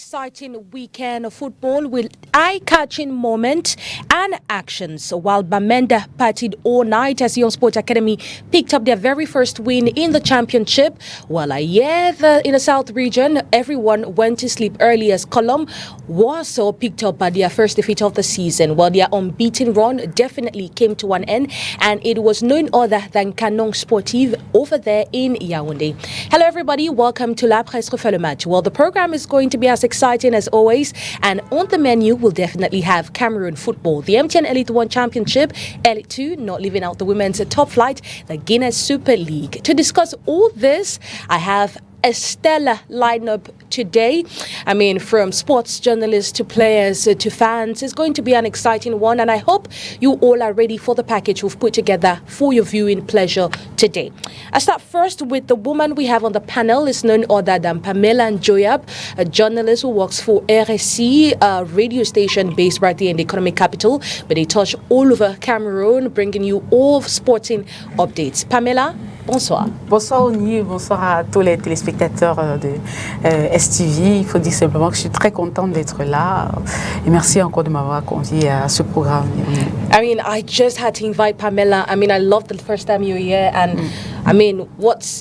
exciting weekend of football with eye-catching moments and actions. While Bamenda partied all night as Young Sports Academy picked up their very first win in the championship, while in the South region, everyone went to sleep early as Column Warsaw picked up their first defeat of the season. While their unbeaten run definitely came to an end, and it was none other than Canon Sportive over there in Yaoundé. Hello everybody, welcome to La Presse REFAIT le match. Well, the program is going to be as exciting as always, and on the menu we'll definitely have Cameroon football, the MTN Elite 1 Championship, Elite 2, not leaving out the women's top flight, the Guinness Super League. To discuss all this, I have a stellar lineup today. From sports journalists to players to fans, it's going to be an exciting one, and I hope you all are ready for the package we've put together for your viewing pleasure today. I start first with the woman we have on the panel. Is none other than Pamela Njoyab, a journalist who works for RSC, a radio station based right here in the economic capital, but they touch all over Cameroon, bringing you all sporting updates. Pamela, bonsoir. Bonsoir ONI, bonsoir à tous les téléspectateurs de STV. Il faut dire simplement que je suis très contente d'être là et merci encore de m'avoir convié à ce programme. I just had to invite Pamela. I love the first time you were here, and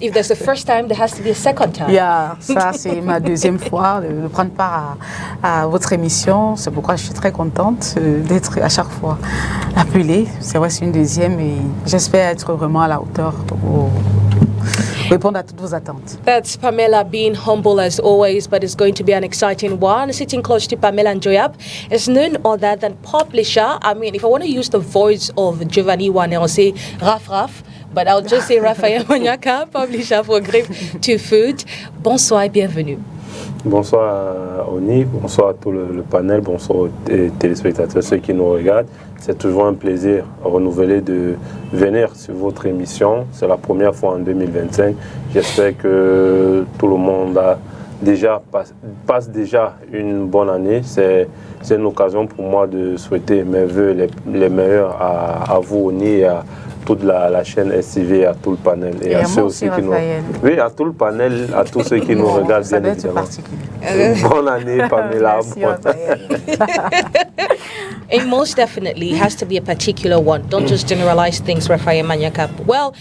if there's a first time, there has to be a second time. Yeah, ça c'est ma deuxième fois de prendre part à votre émission. C'est pourquoi je suis très contente d'être à chaque fois appelée. C'est vrai, c'est une deuxième et j'espère être vraiment à la hauteur pour répondre à toutes vos attentes. That's Pamela being humble as always, but it's going to be an exciting one. Sitting close to Pamela Njoyab is none other than publisher. If I want to use the voice of Giovanni Wane, I'll say Raf, but I'll just say Raphaël Maniaka, publisher for Grape to Food. Bonsoir et bienvenue. Bonsoir Oni, bonsoir à tout le panel, bonsoir aux téléspectateurs, ceux qui nous regardent. C'est toujours un plaisir renouvelé de venir sur votre émission. C'est la première fois en 2025. J'espère que tout le monde passe déjà une bonne année. C'est une occasion pour moi de souhaiter mes vœux les meilleurs à vous, Oni, et à toute la chaîne STV, à tout le panel. Et à ceux aussi qui nous... Oui, à tout le panel, à tous ceux qui nous regardent, bien évidemment. Bonne année, Pamela. It most definitely has to be a particular one. Don't just generalize things, Raphael Maniaka. Well,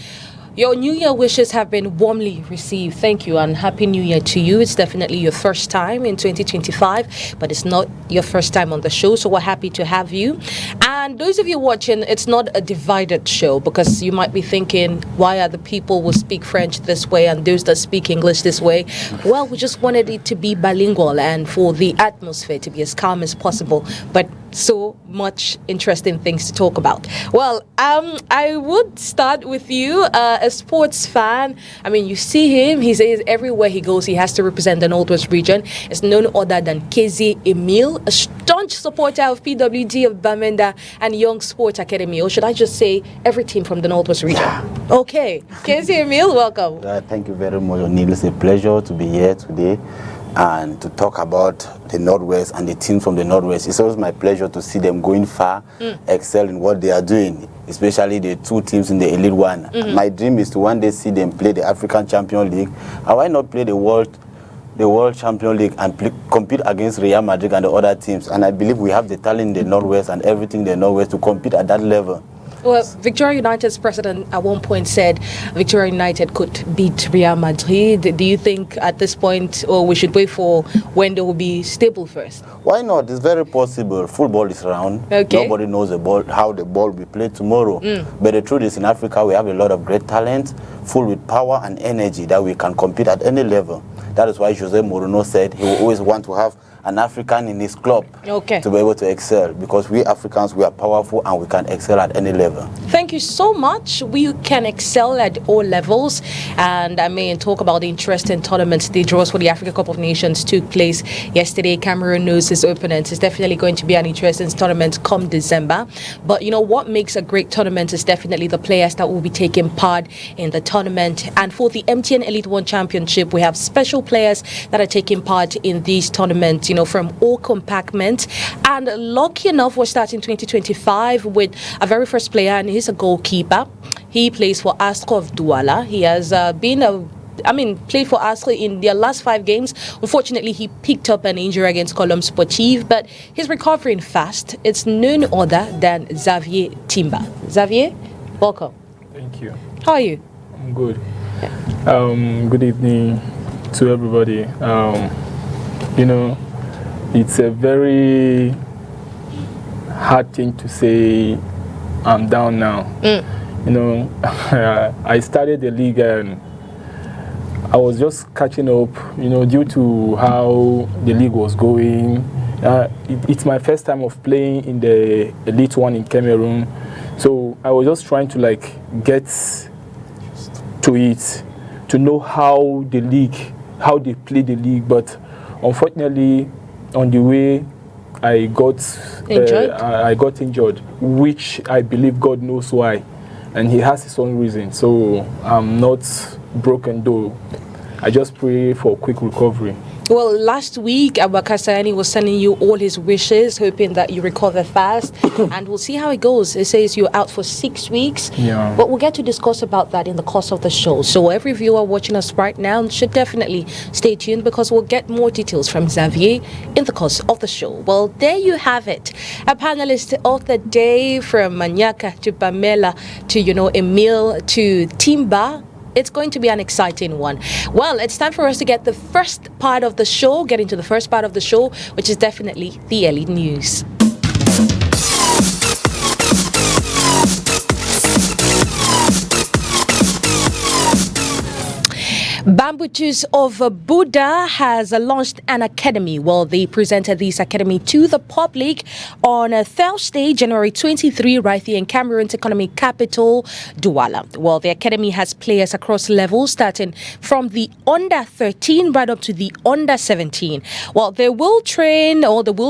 your New Year wishes have been warmly received. Thank you, and Happy New Year to you. It's definitely your first time in 2025, but it's not your first time on the show, so we're happy to have you. And those of you watching, it's not a divided show, because you might be thinking, why are the people who speak French this way and those that speak English this way? Well, we just wanted it to be bilingual and for the atmosphere to be as calm as possible. But so much interesting things to talk about. Well, I would start with you, a sports fan. You see him, he says everywhere he goes he has to represent the Northwest region. It's none other than Kezi Emile, a staunch supporter of PWD, of Bamenda and Young Sports Academy, or should I just say every team from the Northwest region? Okay, Kezi Emile, welcome. Thank you very much, O'Neill. It's a pleasure to be here today and to talk about the Northwest and the teams from the Northwest. It's always my pleasure to see them going far, excel in what they are doing, especially the two teams in the Elite 1. My dream is to one day see them play the African Champions League. And why not play the World Champions League and compete against Real Madrid and the other teams? And I believe we have the talent in the Northwest and everything in the Northwest to compete at that level. Well, Victoria United's president at one point said Victoria United could beat Real Madrid. Do you think at this point, or we should wait for when they will be stable first? Why not? It's very possible. Football is round. Okay. Nobody knows how the ball will be played tomorrow. But the truth is, in Africa, we have a lot of great talent, full with power and energy that we can compete at any level. That is why Jose Mourinho said he will always want to have an African in his club to be able to excel, because we Africans, we are powerful and we can excel at any level. Thank you so much. We can excel at all levels, and talk about the interesting tournaments. The draws for the Africa Cup of Nations took place yesterday. Cameroon knows its opponent. It's definitely going to be an interesting tournament come December. But what makes a great tournament is definitely the players that will be taking part in the tournament. And for the MTN Elite 1 Championship, we have special players that are taking part in these tournaments, from all compartments. And lucky enough, we're starting 2025 with a very first player, and he's a goalkeeper. He plays for Astro of Douala. He has been a played for Arsenal in their last 5 games. Unfortunately, he picked up an injury against Colombe Sportive, but he's recovering fast. It's none other than Janvier Timba. Janvier, welcome. Thank you. How are you? I'm good. Good evening to everybody. It's a very hard thing to say I'm down now. I started the league and I was just catching up, due to how the league was going. It's my first time of playing in the Elite One in Cameroon. So I was just trying to get to it, to know how they play the league. But unfortunately, on the way, I got injured, which I believe God knows why, and He has His own reason. So I'm not broken though. I just pray for a quick recovery. Well, last week, Abakasani was sending you all his wishes, hoping that you recover fast, and we'll see how it goes. It says you're out for 6 weeks, but we'll get to discuss about that in the course of the show. So every viewer watching us right now should definitely stay tuned, because we'll get more details from Janvier in the course of the show. Well, there you have it. A panelist of the day, from Manyaka to Pamela to, Emile to Timba. It's going to be an exciting one. Well, it's time for us to get into the first part of the show, which is definitely the early news. Bamboo Juice of Buddha has launched an academy. Well, they presented this academy to the public on Thursday, January 23, right here in Cameroon's economic capital, Douala. Well, the academy has players across levels, starting from the under 13 right up to the under 17. Well, they will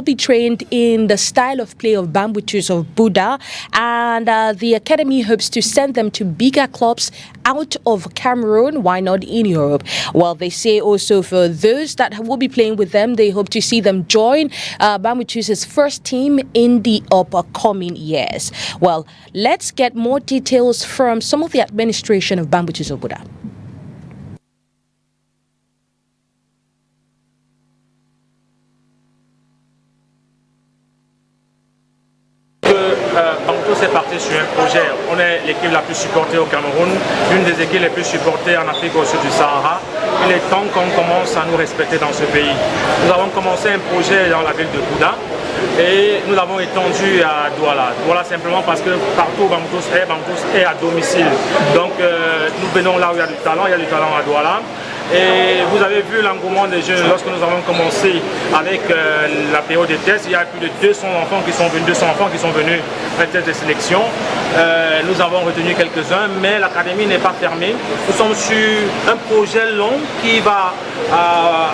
be trained in the style of play of Bamboo Juice of Buddha, and the academy hopes to send them to bigger clubs out of Cameroon, why not in Europe? Well, they say also for those that will be playing with them, they hope to see them join Bamboo Juice's first team in the upcoming years. Well, let's get more details from some of the administration of Bamboo Juice of Buddha. Bamboo est parti sur un projet. On est l'équipe la plus supportée au Cameroun, l'une des équipes les plus supportées en Afrique au sud du Sahara. Il est temps qu'on commence à nous respecter dans ce pays. Nous avons commencé un projet dans la ville de Bouddha et nous l'avons étendu à Douala. Douala simplement parce que partout où Bamboo est à domicile. Donc nous venons là où il y a du talent à Douala. Et vous avez vu l'engouement des jeunes lorsque nous avons commencé avec la période des tests. Il y a plus de 200 enfants qui sont venus à la test de sélection. Nous avons retenu quelques-uns, mais l'académie n'est pas fermée. Nous sommes sur un projet long qui va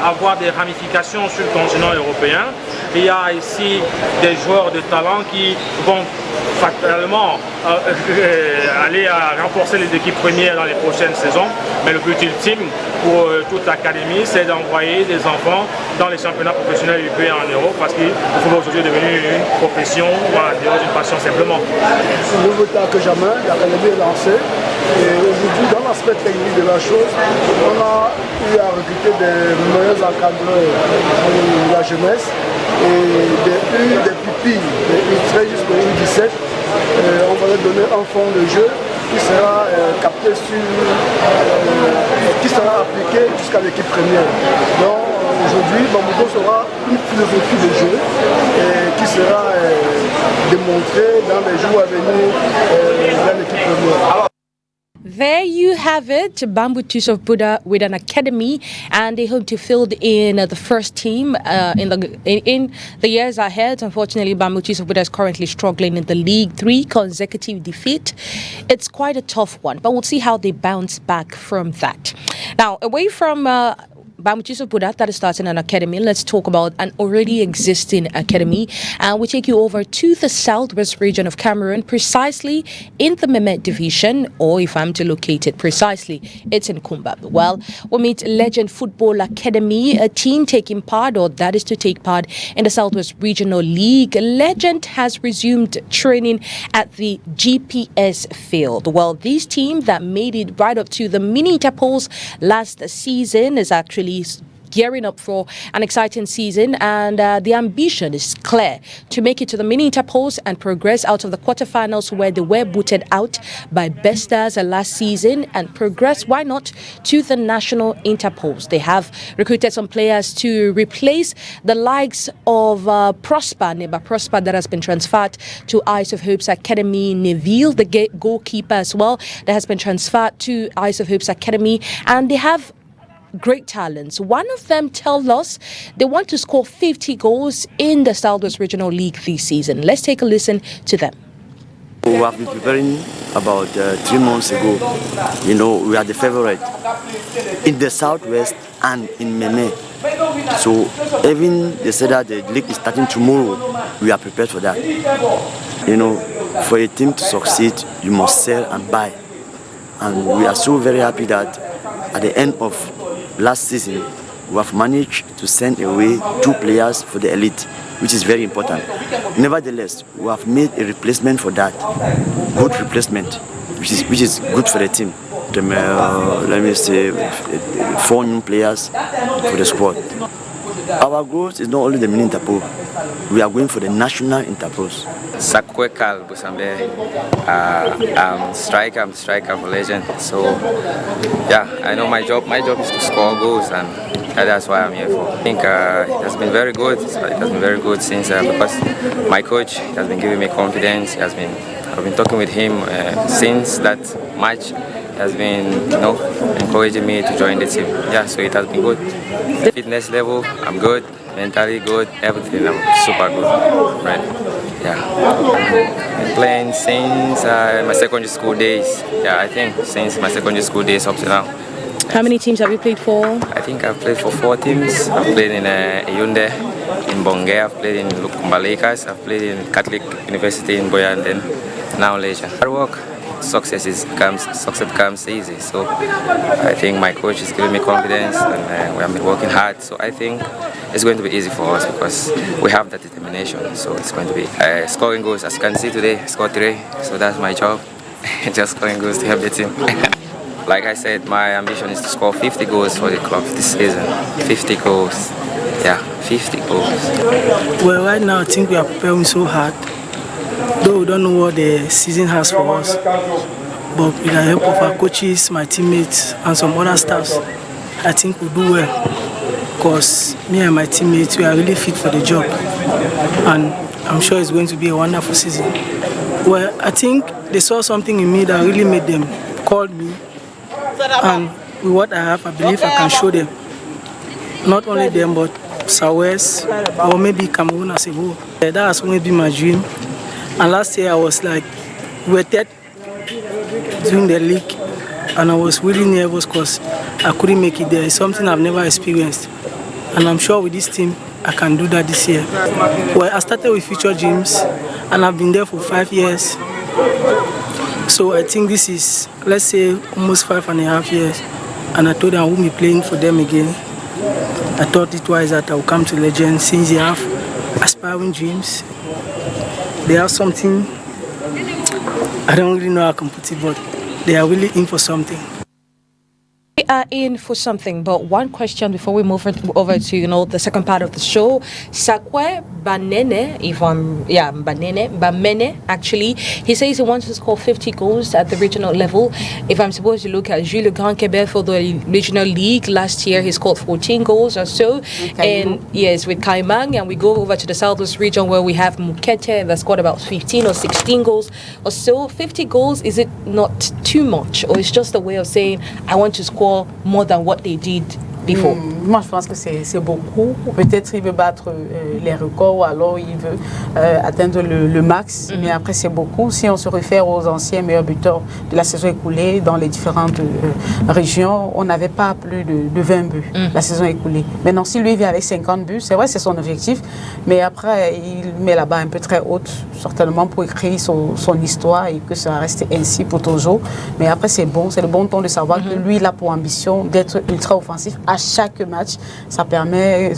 avoir des ramifications sur le continent européen. Il y a ici des joueurs de talent qui vont fatalement aller à renforcer les équipes premières dans les prochaines saisons. Mais le but ultime pour toute l'académie, c'est d'envoyer des enfants dans les championnats professionnels UP en Europe, parce qu'il faut aujourd'hui devenir une profession, d'une passion simplement. Nouveau temps que jamais, l'académie est lancée. Et aujourd'hui, dans l'aspect technique de la chose, on a eu à recruter des meilleurs encadreurs de la jeunesse et des pupilles, des U13 jusqu'au U17. On va leur donner un fond de jeu qui sera capté qui sera appliqué jusqu'à l'équipe première. Donc aujourd'hui, Bamboo sera une philosophie de jeu qui sera démontrée dans les jours à venir dans l'équipe première. There you have it, Bamboo Juice of Buddha with an academy, and they hope to field in the first team in the years ahead. Unfortunately, Bamboo Juice of Buddha is currently struggling in the league, 3 consecutive defeat. It's quite a tough one, but we'll see how they bounce back from that. Now, away from Bamuchiso Pudata is starting an academy. Let's talk about an already existing academy. And we take you over to the southwest region of Cameroon, precisely in the Mehmet division, or if I'm to locate it precisely, it's in Kumbab. Well, we meet Legend Football Academy, a team taking part, or that is to take part, in the Southwest Regional League. Legend has resumed training at the GPS field. Well, this team that made it right up to the mini interpols last season is actually gearing up for an exciting season, and the ambition is clear to make it to the mini interpols and progress out of the quarterfinals where they were booted out by Bestars last season, and progress, why not, to the national interpols. They have recruited some players to replace the likes of Neba Prosper that has been transferred to Eyes of Hope's Academy. Neville, the goalkeeper as well, that has been transferred to Eyes of Hope's Academy, and they have great talents. One of them tell us they want to score 50 goals in the Southwest Regional League this season. Let's take a listen to them. We have been preparing about 3 months ago. You know, we are the favorite in the Southwest and in Mene. So even they said that the league is starting tomorrow, we are prepared for that. You know, for a team to succeed, you must sell and buy. And we are so very happy that at the end of last season, we have managed to send away 2 players for the elite, which is very important. Nevertheless, we have made a replacement for that, good replacement, which is good for the team. Let me say 4 new players for the squad. Our goal is not only the mini interpol, we are going for the national interpols. Sakwe Kal Busambe, I'm the striker for Legend. So yeah, I know my job is to score goals, and that's why I'm here for. I think it has been very good. It has been very good since because my coach has been giving me confidence. I've been talking with him since that match. He has been, encouraging me to join the team. Yeah, so it has been good. The fitness level, I'm good. Mentally good, everything, I'm super good, right? Yeah. I've been playing since my secondary school days. Yeah, I think since my secondary school days up to now. How many teams have you played for? I think I've played for 4 teams. I've played in Yunde, in Bonge, I've played in Lukumba Lakers, I've played in Catholic University in Boya, and then now Legend. Hard work. Success comes easy. So I think my coach is giving me confidence, and we have been working hard. So I think it's going to be easy for us because we have that determination. So it's going to be scoring goals. As you can see today, I scored 3. So that's my job, just scoring goals to help the team. Like I said, my ambition is to score 50 goals for the club this season. 50 goals. Yeah, 50 goals. Well, right now I think we are preparing so hard. Though we don't know what the season has for us, but with the help of our coaches, my teammates, and some other staffs, I think we'll do well. Because me and my teammates, we are really fit for the job, and I'm sure it's going to be a wonderful season. Well, I think they saw something in me that really made them call me, and with what I have, I believe I can show them. Not only them, but Southwest, or maybe Cameroon as a whole. That has always been my dream. And last year I was like, we were 3rd during the league, and I was really nervous because I couldn't make it there. It's something I've never experienced, and I'm sure with this team I can do that this year. Well, I started with Future Dreams, and I've been there for 5 years. So I think this is, let's say, almost 5.5 years, and I told them I won't be playing for them again. I thought it was that I would come to Legend since they have aspiring dreams. They have something, I don't really know how I can put it, but they are really in for something. We are in for something, but one question before we move over to the second part of the show. Sakwe Banene, Bamene actually, he says he wants to score 50 goals at the regional level. If I'm supposed to look at Jules Le Grand Quebec for the regional league, last year he scored 14 goals or so, and yes, with Kaimang, and we go over to the southwest region where we have Mukete that scored about 15 or 16 goals or so. 50 goals, is it not too much, or it's just a way of saying I want to score more than what they did before? Moi, je pense que c'est beaucoup. Peut-être il veut battre les records ou alors il veut atteindre le max. Mais après, c'est beaucoup. Si on se réfère aux anciens meilleurs buteurs de la saison écoulée dans les différentes régions, on n'avait pas plus de 20 buts la saison écoulée. Maintenant, si lui vient avec 50 buts, c'est vrai, c'est son objectif. Mais après, il met la barre un peu très haute, certainement pour écrire son histoire et que ça reste ainsi pour toujours. Mais après, c'est bon. C'est le bon ton de savoir que lui, il a pour ambition d'être ultra offensif à chaque match. Ça permet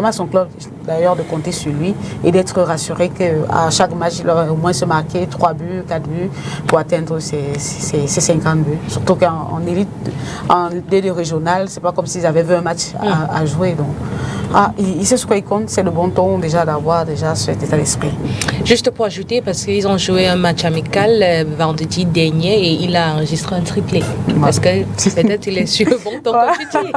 à son club d'ailleurs de compter sur lui et d'être rassuré qu'à chaque match, il aura au moins se marquer 3 buts, 4 buts pour atteindre ses 50 buts. Surtout qu'en élite, en D2 régional, c'est pas comme s'ils avaient 20 matchs à jouer. Donc, il sait ce qu'il compte, c'est le bon ton déjà d'avoir déjà cet état d'esprit. Juste pour ajouter, parce qu'ils ont joué un match amical vendredi dernier et il a enregistré un triplé. Parce que peut-être il est sur le bon ton comme tu dis.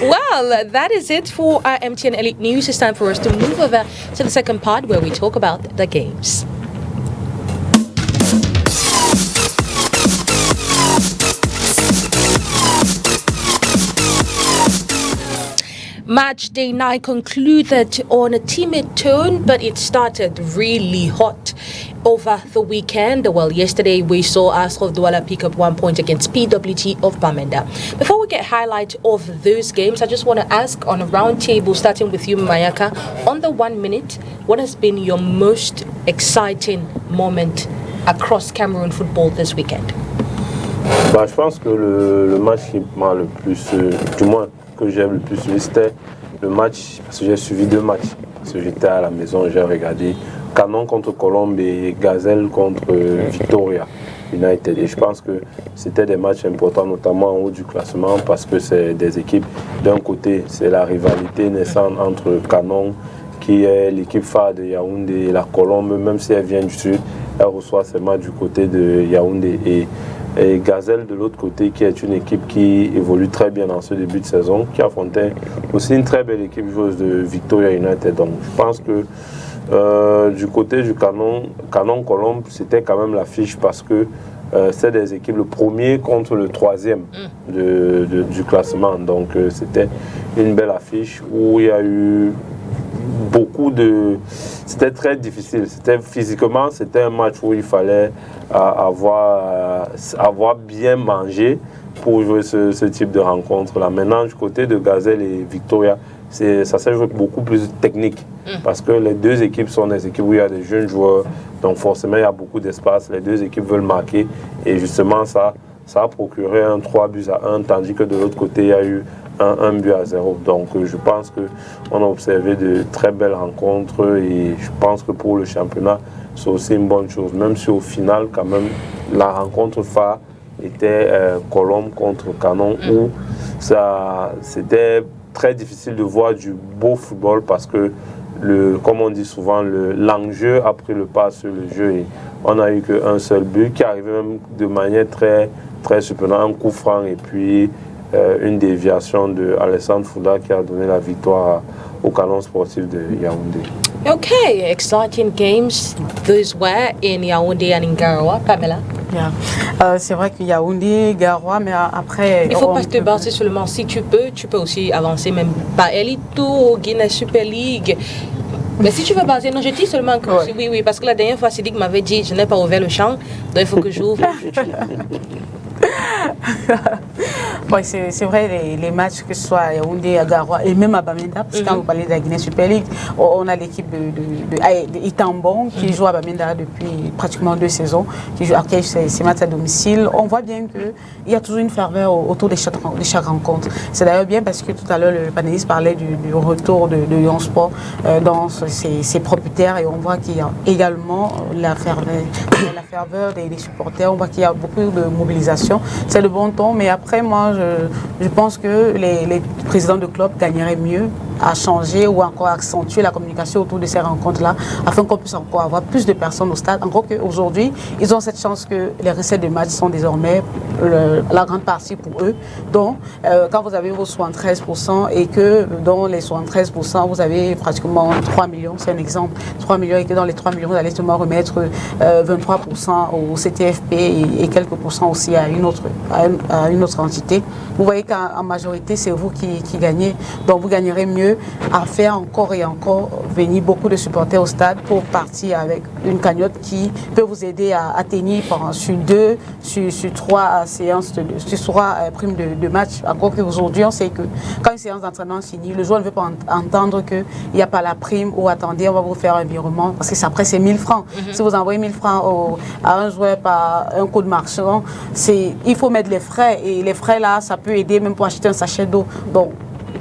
Well, that is it for our MTN Elite News. It's time for us to move over to the second part where we talk about the games. Match day 9 concluded on a timid tone, but it started really hot over the weekend. Well, yesterday we saw Astra of Douala pick up 1 point against PWT of Bamenda. Before we get highlight of those games, I just want to ask on a round table, starting with you, Mayaka, on the 1 minute, what has been your most exciting moment across Cameroon football this weekend? Je pense que le match qui m'a le plus, du moins que j'aime le plus, c'était le match, parce que j'ai suivi 2 matchs, parce que j'étais à la maison, j'ai regardé Canon contre Colombe et Gazelle contre Victoria United. Et je pense que c'était des matchs importants, notamment en haut du classement, parce que c'est des équipes, d'un côté, c'est la rivalité naissante entre Canon, qui est l'équipe phare de Yaoundé, et la Colombe, même si elle vient du sud, elle reçoit ses matchs du côté de Yaoundé. Et Gazelle de l'autre côté, qui est une équipe qui évolue très bien dans ce début de saison, qui affrontait aussi une très belle équipe joueuse de Victoria United. Donc je pense que du côté du Canon Colombe, c'était quand même l'affiche parce que c'est des équipes, le premier contre le 3e du classement. Donc c'était une belle affiche où il y a eu beaucoup de... C'était très difficile. Physiquement, c'était un match où il fallait avoir bien mangé pour jouer ce type de rencontre-là. Maintenant, du côté de Gazelle et Victoria, ça s'est joué beaucoup plus technique. Parce que les deux équipes sont des équipes où il y a des jeunes joueurs. Donc forcément, il y a beaucoup d'espace. Les deux équipes veulent marquer. Et justement, ça a procuré un 3-1, tandis que de l'autre côté, il y a eu un 1-0. Donc je pense qu'on a observé de très belles rencontres et je pense que pour le championnat, c'est aussi une bonne chose. Même si au final, quand même, la rencontre phare était Colombe contre Canon, où c'était très difficile de voir du beau football parce que, comme on dit souvent, l'enjeu a pris le pas sur le jeu et on n'a eu qu'un seul but qui arrivait même de manière très, très surprenante, un coup franc et puis une déviation de Alessandre Fouda qui a donné la victoire au canon sportif de Yaoundé. Okay, exciting games. Those were in Yaoundé and in Garoua. Pamela? Yeah. C'est vrai que Yaoundé, Garoua, mais après... Il ne faut pas te baser seulement. Si tu peux aussi avancer même par Elito, au Guinée Super League. Mais si tu veux baser, non, je dis seulement que oui, parce que la dernière fois, Sidik m'avait dit, je n'ai pas ouvert le champ, donc il faut que j'ouvre. Oui, c'est vrai, les matchs, que ce soit à Yaoundé, à Garoua et même à Bamenda, parce que quand vous parlez de la Guinée Super League, on a l'équipe de Itambon qui joue à Bamenda depuis pratiquement 2 saisons, qui joue à ces matchs à domicile. On voit bien qu'il y a toujours une ferveur autour de chaque rencontre. C'est d'ailleurs bien parce que tout à l'heure, le panéliste parlait du retour de Lyon Sport dans ses propres terres et on voit qu'il y a également la ferveur des supporters. On voit qu'il y a beaucoup de mobilisation. C'est le bon ton, mais après, moi, je pense que les présidents de club gagneraient mieux à changer ou encore accentuer la communication autour de ces rencontres-là, afin qu'on puisse encore avoir plus de personnes au stade. Encore qu'aujourd'hui, ils ont cette chance que les recettes de match sont désormais la grande partie pour eux. Donc, quand vous avez vos 73% et que dans les 73%, vous avez pratiquement 3 millions, c'est un exemple, 3 millions et que dans les 3 millions, vous allez seulement remettre 23% au CTFP et quelques pourcents aussi à une autre entité. Vous voyez qu'en majorité, c'est vous qui gagnez. Donc, vous gagnerez mieux à faire encore et encore venir beaucoup de supporters au stade pour partir avec une cagnotte qui peut vous aider à atteindre sur 3 séances, sur 3 primes de match. Encore qu'aujourd'hui, on sait que quand une séance d'entraînement finit, le joueur ne veut pas entendre qu'il n'y a pas la prime ou attendez, on va vous faire un virement parce que après c'est 1000 francs. Si vous envoyez 1000 francs à un joueur par un coup de marchand, il faut mettre les frais et les frais là, ça peut aider même pour acheter un sachet d'eau. Donc,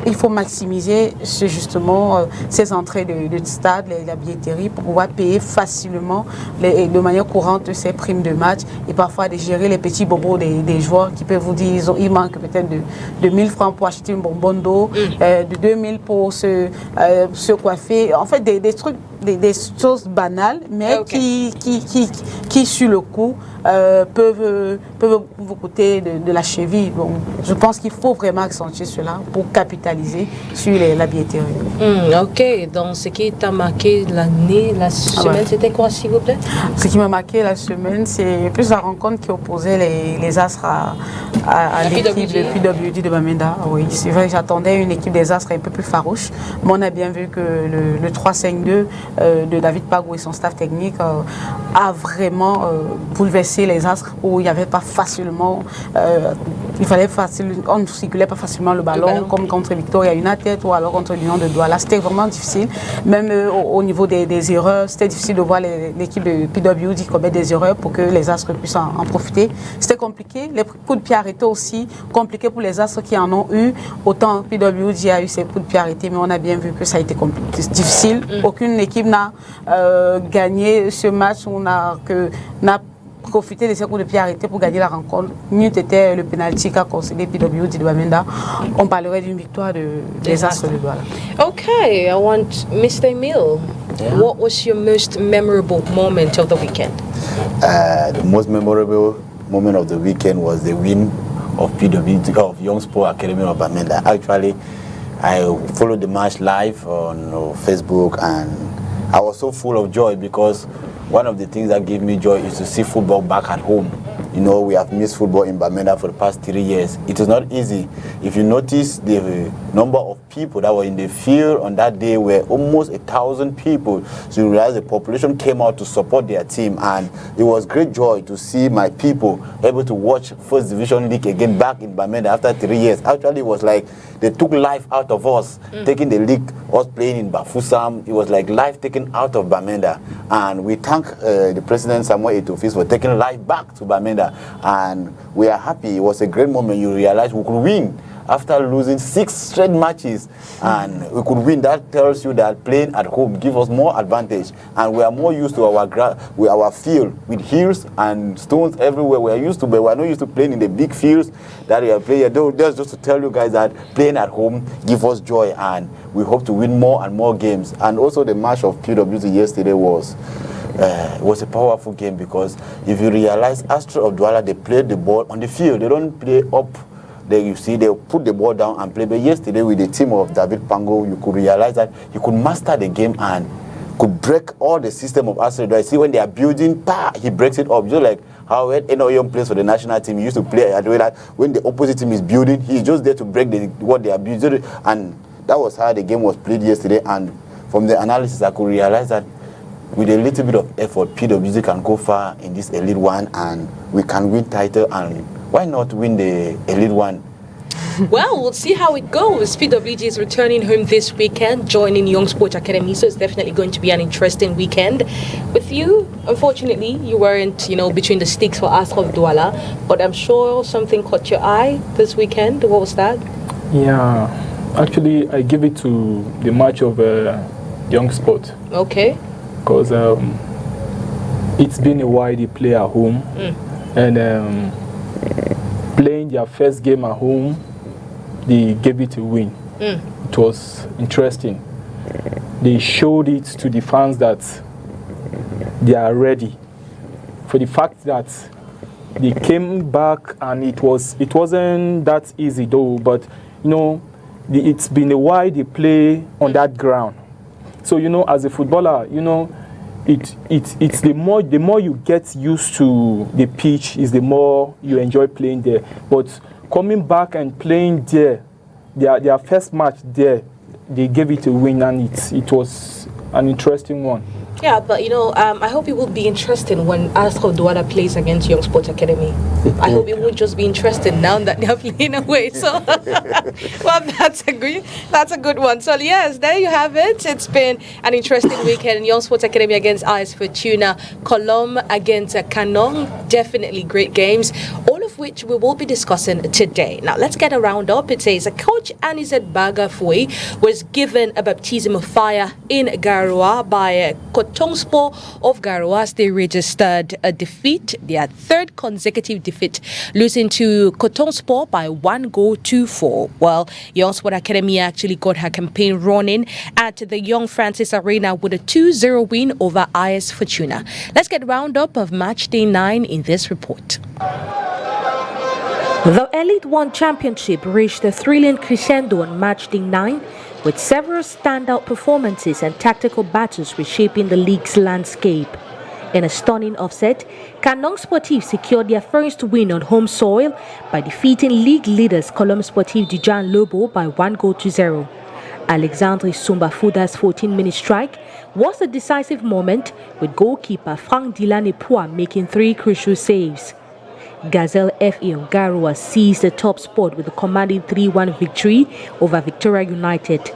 il faut maximiser justement ces entrées de stade, la billetterie, pour pouvoir payer facilement, de manière courante, ces primes de match et parfois de gérer les petits bobos des joueurs qui peuvent vous dire il manque peut-être de 1000 francs pour acheter une bonbonne d'eau, de 2000 pour se coiffer. En fait, des trucs, des choses banales, mais qui sur le coup, peuvent vous coûter de la cheville. Donc, je pense qu'il faut vraiment accentuer cela pour capitaliser sur la billetterie. Ok, donc ce qui t'a marqué l'année, la semaine, c'était quoi s'il vous plaît? Ce qui m'a marqué la semaine, c'est plus la rencontre qui opposait les Astres à l'équipe de PWD de Bamenda. Oui, c'est vrai, j'attendais une équipe des Astres un peu plus farouche, mais on a bien vu que le 3-5-2 de David Pagou et son staff technique a vraiment bouleversé les Astres où il n'y avait pas facilement, on ne circulait pas facilement le ballon comme contre Victoria United ou alors contre l'Union de Douala. C'était vraiment difficile, même au niveau des erreurs, c'était difficile de voir l'équipe de PWD commettre des erreurs pour que les Astres puissent en profiter. C'était compliqué, les coups de pied arrêtés aussi, compliqué pour les Astres qui en ont eu. Autant PWD a eu ses coups de pied arrêtés, mais on a bien vu que ça a été difficile. Aucune équipe n'a gagné ce match, n'a profité de ces coups de pied arrêtés pour gagner la rencontre. Mieux était le penalty qu'a concédé PWD de Bamenda. On parlerait d'une victoire des Astres de Douala. Okay, I want Mr. Emile. Yeah. What was your most memorable moment of the weekend? The most memorable moment of the weekend was the win of PWD, of Young Sport Academy of Bamenda. Actually, I followed the match live on Facebook and I was so full of joy because one of the things that gave me joy is to see football back at home. You know, we have missed football in Bamenda for the past 3 years. It is not easy. If you notice, the number of people that were in the field on that day were almost 1,000 people. So you realize the population came out to support their team, and it was great joy to see my people able to watch First Division League again back in Bamenda after 3 years. Actually, it was like they took life out of us, taking the league, us playing in Bafusam. It was like life taken out of Bamenda. And we thank the President Samuel Etofis for taking life back to Bamenda. And we are happy. It was a great moment. You realize we could win after losing 6 straight matches, and we could win. That tells you that playing at home gives us more advantage, and we are more used to our field with hills and stones everywhere. We are used to, but we are not used to playing in the big fields that we are playing. That's just to tell you guys that playing at home gives us joy, and we hope to win more and more games. And also the match of PWC yesterday was a powerful game because if you realize Astro of Douala, they played the ball on the field. They don't play up. You see, they put the ball down and play. But yesterday with the team of David Pango, you could realize that he could master the game and could break all the system of Astro. I see when they are building, he breaks it up. Just like how Enoyom plays for the national team, he used to play at the way that when the opposite team is building, he's just there to break what they are building. And that was how the game was played yesterday. And from the analysis, I could realize that with a little bit of effort, PWG can go far in this Elite One, and we can win title. And why not win the Elite One? Well, we'll see how it goes. PWG is returning home this weekend, joining Young Sports Academy, so it's definitely going to be an interesting weekend. With you, unfortunately, you weren't, between the sticks for Astro of Douala, but I'm sure something caught your eye this weekend. What was that? Yeah, actually, I give it to the match of Young Sport. Okay. Because it's been a while they play at home, and playing their first game at home, they gave it a win. it was interesting. They showed it to the fans that they are ready. For the fact that they came back, and it wasn't that easy though, but you know, it's been a while they play on that ground. So you know, as a footballer, you know, it's the more you get used to the pitch, is the more you enjoy playing there. But coming back and playing there, their first match there, they gave it a win, and it was an interesting one. Yeah, but you know, I hope it will be interesting when Astro Douala plays against Young Sports Academy. I hope it won't just be interesting now that they're playing away. So, well, that's a good one. So yes, there you have it. It's been an interesting weekend. Young Sports Academy against AS Fortuna, Colombe against Kanong. Definitely great games, all of which we will be discussing today. Now, let's get a roundup. It says Coach Anicet Bagafui was given a baptism of fire in Garoua by Tongspor of Garoua. They registered a defeat, their third consecutive defeat, losing to Tongspor by 1-4. Well, Young Sport Academy actually got her campaign running at the Young Francis Arena with a 2-0 win over AS Fortuna. Let's get a roundup of match day 9 in this report. The Elite One Championship reached a thrilling crescendo on match day 9, with several standout performances and tactical battles reshaping the league's landscape. In a stunning offset, Kanong Sportif secured their first win on home soil by defeating league leaders Colombe Sportif Dijan Lobo by 1-0. Alexandre Sumbafuda's 14-minute strike was a decisive moment, with goalkeeper Frank Dilane-Poix making 3 crucial saves. Gazelle FA of Garoua seized the top spot with a commanding 3-1 victory over Victoria United.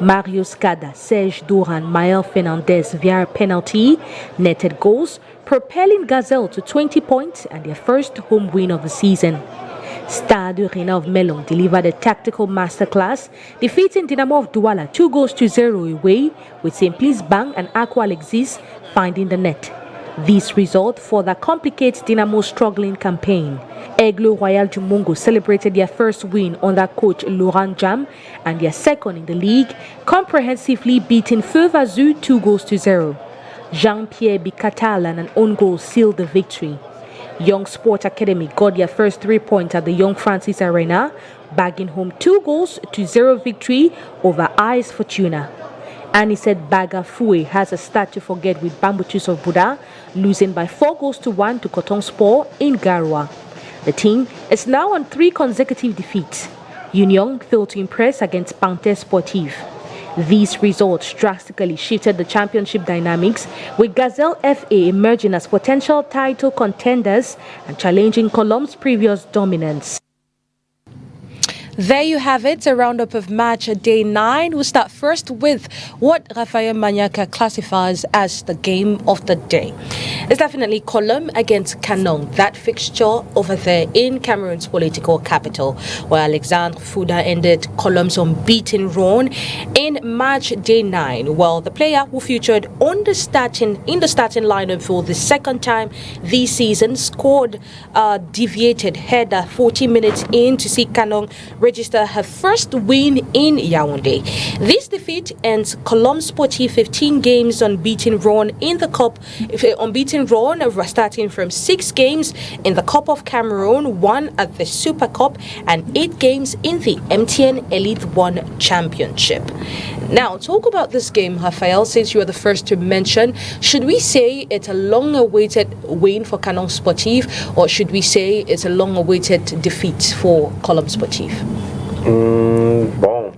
Mario Scada, Serge Doran, Maël Fernandez via a penalty netted goals, propelling Gazelle to 20 points and their first home win of the season. Stade Rena of Melon delivered a tactical masterclass, defeating Dynamo of Douala 2-0 away, with St. Please Bang and Aqua Alexis finding the net. This result further complicates Dynamo's struggling campaign. Aigle Royal Jumungo celebrated their first win under coach Laurent Jam and their second in the league, comprehensively beating Feu Vazu 2-0. Jean-Pierre Bicatal and an own goal sealed the victory. Young Sport Academy got their first 3 points at the Young Francis Arena, bagging home 2-0 victory over AS Fortuna. Anicet Bagafui has a start to forget with Bambutus of Buda, losing by 4-1 to Tongspor in Garoua. The team is now on 3 consecutive defeats. Union failed to impress against Panthère Sportif. These results drastically shifted the championship dynamics, with Gazelle FA emerging as potential title contenders and challenging Colombe's previous dominance. There you have it, a roundup of match day 9. We'll start first with what Rafael Manyaka classifies as the game of the day. It's definitely Colombe against Kanong, that fixture over there in Cameroon's political capital, where Alexandre Fouda ended Colombe's unbeaten run in match day 9. Well, the player who featured in the starting lineup for the second time this season scored a deviated header 40 minutes in to see Kanong register her first win in Yaoundé. This defeat ends Colombe Sportif 15 games unbeaten run in the cup, starting from 6 games in the Cup of Cameroon, 1 at the Super Cup, and 8 games in the MTN Elite One Championship. Now, talk about this game, Rafael, since you are the first to mention. Should we say it's a long-awaited win for Kanong Sportif, or should we say it's a long-awaited defeat for Colombe Sportif? Bon,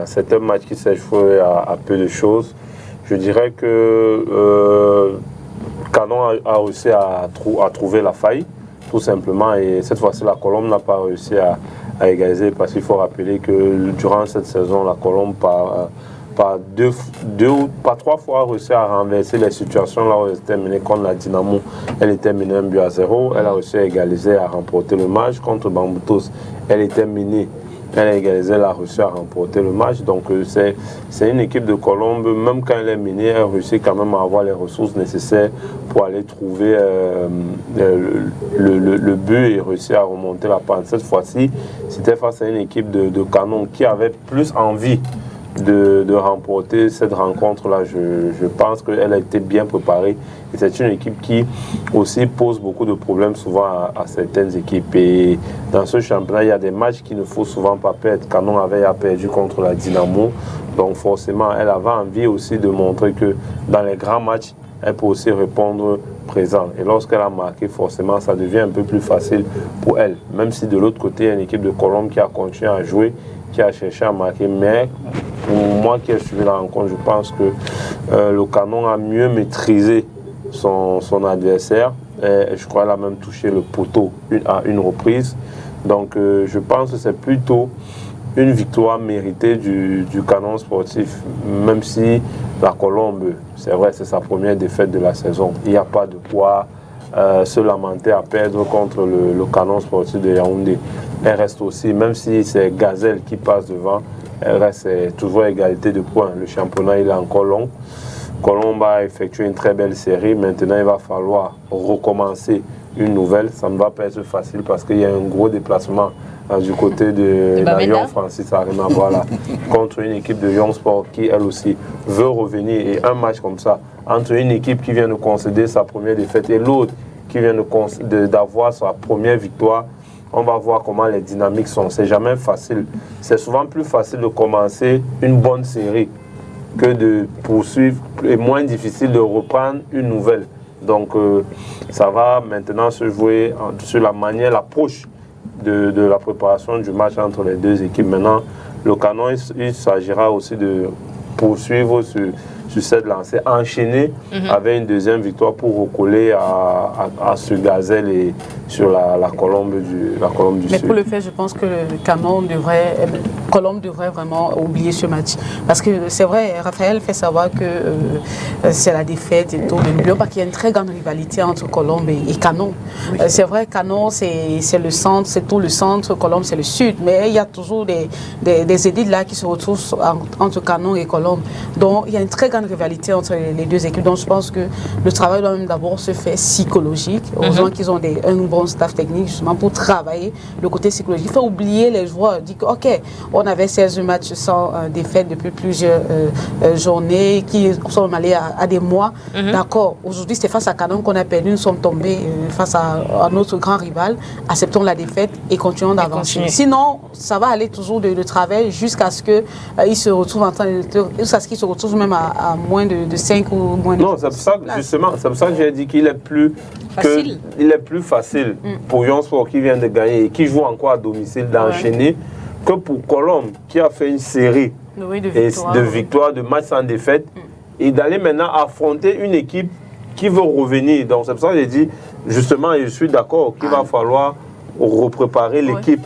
c'est un match qui s'est joué à peu de choses. Je dirais que Canon a réussi à trouver la faille, tout simplement, et cette fois-ci, la Colombe n'a pas réussi à égaliser, parce qu'il faut rappeler que durant cette saison, la Colombe pas 3 fois réussi à renverser les situations là où elle était menée contre la Dynamo. Elle était menée 1-0, elle a réussi à égaliser, à remporter le match contre Bambutos. Elle était menée elle a égalisé, elle a réussi à remporter le match. Donc c'est une équipe de Colombe, même quand elle est menée, elle réussit quand même à avoir les ressources nécessaires pour aller trouver le but et réussir à remonter la pente. Cette fois-ci, c'était face à une équipe de Canon qui avait plus envie de remporter cette rencontre-là. Je pense qu'elle a été bien préparée. Et c'est une équipe qui aussi pose beaucoup de problèmes souvent à certaines équipes. Et dans ce championnat, il y a des matchs qu'il ne faut souvent pas perdre. Canon avait perdu contre la Dynamo. Donc forcément, elle avait envie aussi de montrer que dans les grands matchs, elle peut aussi répondre présent. Et lorsqu'elle a marqué, forcément, ça devient un peu plus facile pour elle. Même si de l'autre côté, il y a une équipe de Colombe qui a continué à jouer, qui a cherché à marquer. Mais pour moi qui ai suivi la rencontre, je pense que le Canon a mieux maîtrisé son adversaire. Et je crois qu'elle a même touché le poteau à une reprise. Donc je pense que c'est plutôt une victoire méritée du Canon sportif, même si la Colombe, c'est vrai, c'est sa première défaite de la saison. Il n'y a pas de quoi se lamenter à perdre contre le Canon sportif de Yaoundé. Elle reste aussi, même si c'est Gazelle qui passe devant, elle reste toujours à égalité de points. Le championnat, il est encore long. Colombe a effectué une très belle série. Maintenant, il va falloir recommencer une nouvelle. Ça ne va pas être facile parce qu'il y a un gros déplacement du côté de la Young Francis Arena, voilà, contre une équipe de Young Sport qui, elle aussi, veut revenir. Et un match comme ça, entre une équipe qui vient de concéder sa première défaite et l'autre qui vient d'avoir sa première victoire, on va voir comment les dynamiques sont. C'est jamais facile. C'est souvent plus facile de commencer une bonne série que de poursuivre, et moins difficile de reprendre une nouvelle. Donc ça va maintenant se jouer sur la manière, l'approche de la préparation du match entre les deux équipes. Maintenant, le Canon, il s'agira aussi de poursuivre sur cette lancée, enchaîner avec une deuxième victoire pour recoller à ce Gazelle et sur la colombe du Mais Sud. pour le fait, je pense que Colombe devrait vraiment oublier ce match. Parce que c'est vrai, Raphaël fait savoir que c'est la défaite et tout. Mais n'oublions pas qu'il y a une très grande rivalité entre Colombe et Canon. Oui. C'est vrai, Canon, c'est le centre, c'est tout le centre, Colombe, c'est le sud. Mais il y a toujours des élites là qui se retrouvent entre Canon et Colombe. Donc, il y a une très grande rivalité entre les deux équipes. Donc, je pense que le travail doit même d'abord se faire psychologique. Heureusement qu'ils ont un bon staff technique justement pour travailler le côté psychologique. Il faut oublier les joueurs. Dire que, ok, on avait 16 matchs sans défaite depuis plusieurs journées qui sont allés à des mois. D'accord, aujourd'hui c'est face à Canon qu'on a perdu, nous sommes tombés face à notre grand rival. Acceptons la défaite et continuons d'avancer. Sinon, ça va aller toujours de travail jusqu'à ce qu'ils se retrouvent en train jusqu'à ce qu'ils se retrouvent même à moins de 5 ou moins de... Non, c'est pour ça que justement, c'est pour ça que j'ai dit qu'il est plus facile pour Young Sport qui vient de gagner et qui joue encore à domicile d'enchaîner que pour Colombe qui a fait une série de victoires, de matchs sans défaite et d'aller maintenant affronter une équipe qui veut revenir. Donc c'est pour ça que j'ai dit justement, et je suis d'accord qu'il va falloir repréparer l'équipe.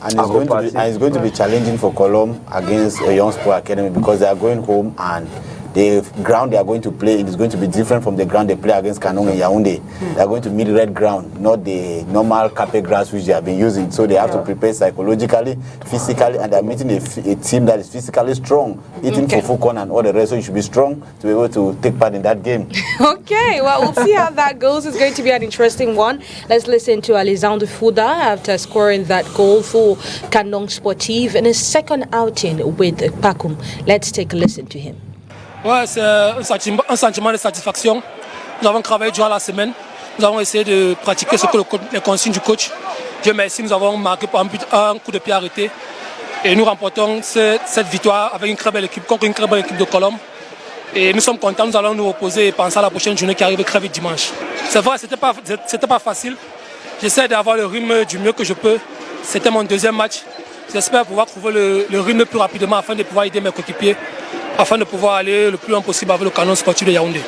And it's going to be challenging for Colombe against a Young Sport Academy because they are going home and the ground they are going to play is going to be different from the ground they play against Canon and Yaoundé. They are going to meet red ground, not the normal carpet grass which they have been using. So they have to prepare psychologically, physically, and they are meeting a team that is physically strong, eating fufu corn and all the rest. So you should be strong to be able to take part in that game. Okay, well, we'll see how that goes. It's going to be an interesting one. Let's listen to Alexandre Fouda after scoring that goal for Canon Sportif in his second outing with Pakum. Let's take a listen to him. Ouais, c'est un sentiment de satisfaction. Nous avons travaillé durant la semaine. Nous avons essayé de pratiquer ce que les consignes du coach. Dieu merci, nous avons marqué par un coup de pied arrêté. Et nous remportons cette victoire avec une très belle équipe, contre une très belle équipe de Colombe. Et nous sommes contents, nous allons nous reposer et penser à la prochaine journée qui arrive très vite dimanche. C'est vrai, c'était pas facile. J'essaie d'avoir le rythme du mieux que je peux. C'était mon deuxième match. J'espère pouvoir trouver le rythme plus rapidement afin de pouvoir aider mes coéquipiers, afin de pouvoir aller le plus loin possible avec le Canon sportif de Yaoundé.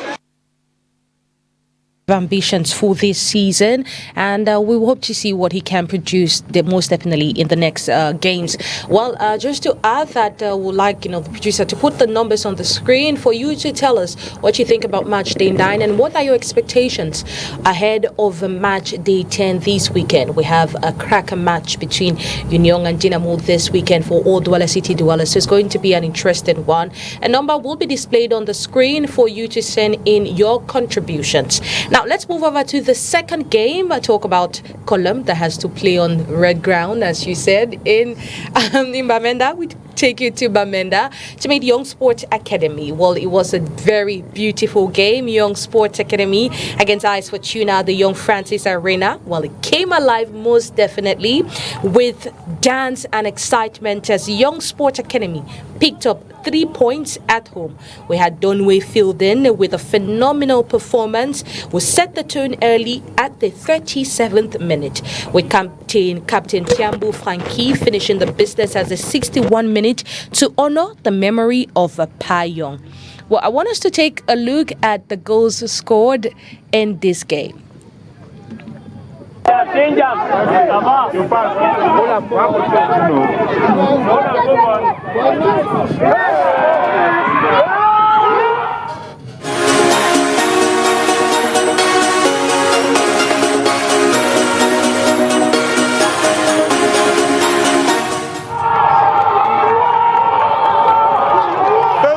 ambitions for this season, and we hope to see what he can produce most definitely in the next games. Well, just to add that, we'd like the producer to put the numbers on the screen for you to tell us what you think about match day 9 and what are your expectations ahead of match day 10 this weekend. We have a cracker match between Union and Dinamo this weekend for all Douala City dwellers, so it's going to be an interesting one. A number will be displayed on the screen for you to send in your contributions. Now let's move over to the second game. I talk about Colum that has to play on red ground, as you said, in Bamenda. We take you to Bamenda to meet Young Sports Academy. Well, it was a very beautiful game. Young Sports Academy against AS Fortuna, the Young Francis Arena. Well, it came alive most definitely with dance and excitement as Young Sports Academy picked up 3 points at home. We had Donway filled in with a phenomenal performance. We set the tone early at the 37th minute with Captain Tiambu Frankie finishing the business as a 61 minute to honor the memory of Pa Young. Well, I want us to take a look at the goals scored in this game. Let's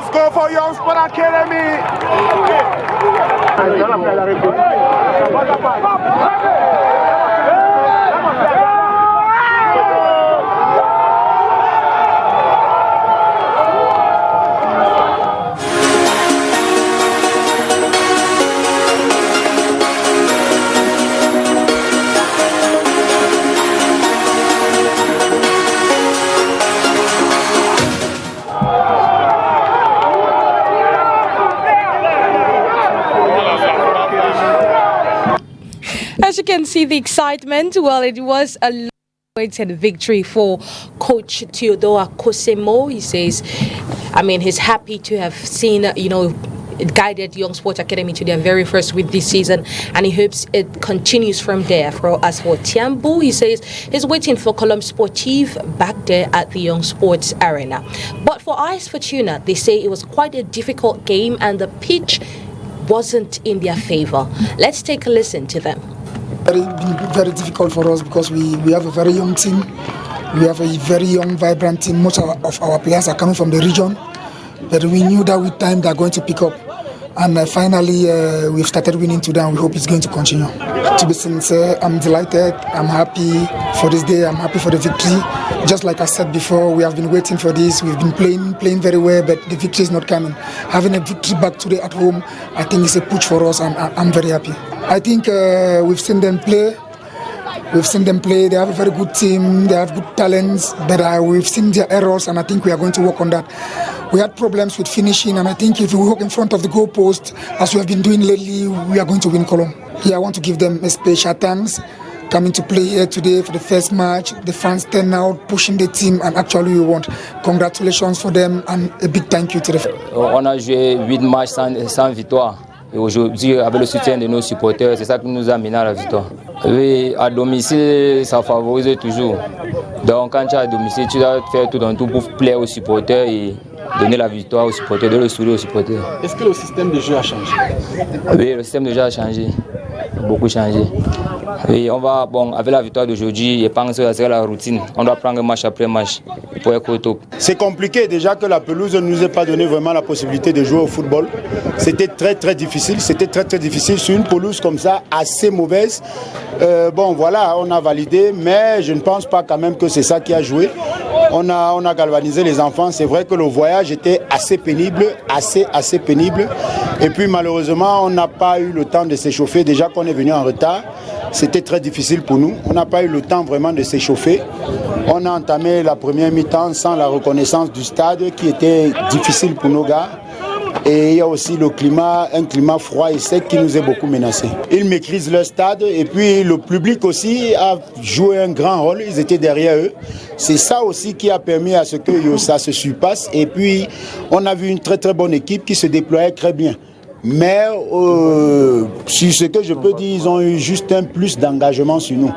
go for Young Sport Academy. As you can see, the excitement, well, it was a and victory for Coach Theodore Kosemo. He says, he's happy to have seen, guided Young Sports Academy to their very first win this season, and he hopes it continues from there. As for Tiambu, he says he's waiting for Colum Sportive back there at the Young Sports Arena. But for AS Fortuna, they say it was quite a difficult game and the pitch wasn't in their favor. Let's take a listen to them. Very difficult for us because we have a very young team. We have a very young, vibrant team. Most of our players are coming from the region, but we knew that with time they're going to pick up. And finally, we've started winning today, and we hope it's going to continue. To be sincere, I'm delighted. I'm happy for this day. I'm happy for the victory. Just like I said before, we have been waiting for this. We've been playing very well, but the victory is not coming. Having a victory back today at home, I think it's a push for us, and I'm very happy. I think we've seen them play. They have a very good team. They have good talents, but we've seen their errors, and I think we are going to work on that. We had problems with finishing, and I think if we work in front of the goalpost, as we have been doing lately, we are going to win Colum. I want to give them a special thanks coming to play here today for the first match. The fans turn out, pushing the team, and actually we want congratulations for them and a big thank you to the. On a joué 8 matchs sans victoire. Et aujourd'hui, avec le soutien de nos supporters, c'est ça qui nous a mené à la victoire. Oui, à domicile, ça favorise toujours. Donc quand tu es à domicile, tu dois faire tout dans tout pour plaire aux supporters et donner la victoire aux supporters, donner le sourire aux supporters. Est-ce que le système de jeu a changé? Oui, le système de jeu a changé. Beaucoup changé. Oui, on va, avec la victoire d'aujourd'hui, je pense que ça sera la routine. On doit prendre match après match pour être au top. C'est compliqué déjà que la pelouse ne nous ait pas donné vraiment la possibilité de jouer au football. C'était très difficile. C'était très difficile sur une pelouse comme ça, assez mauvaise. Voilà, on a validé, mais je ne pense pas quand même que c'est ça qui a joué. On a galvanisé les enfants. C'est vrai que le voyage était assez pénible, assez pénible. Et puis malheureusement, on n'a pas eu le temps de s'échauffer. Déjà qu'on est venu en retard, c'était très difficile pour nous. On n'a pas eu le temps vraiment de s'échauffer. On a entamé la première mi-temps sans la reconnaissance du stade qui était difficile pour nos gars. Et il y a aussi le climat, un climat froid et sec qui nous est beaucoup menacé. Ils maîtrisent leur stade et puis le public aussi a joué un grand rôle. Ils étaient derrière eux. C'est ça aussi qui a permis à ce que ça se surpasse. Et puis on a vu une très bonne équipe qui se déployait très bien. Mais sur ce que je peux dire, ils ont eu juste un plus d'engagement sur nous.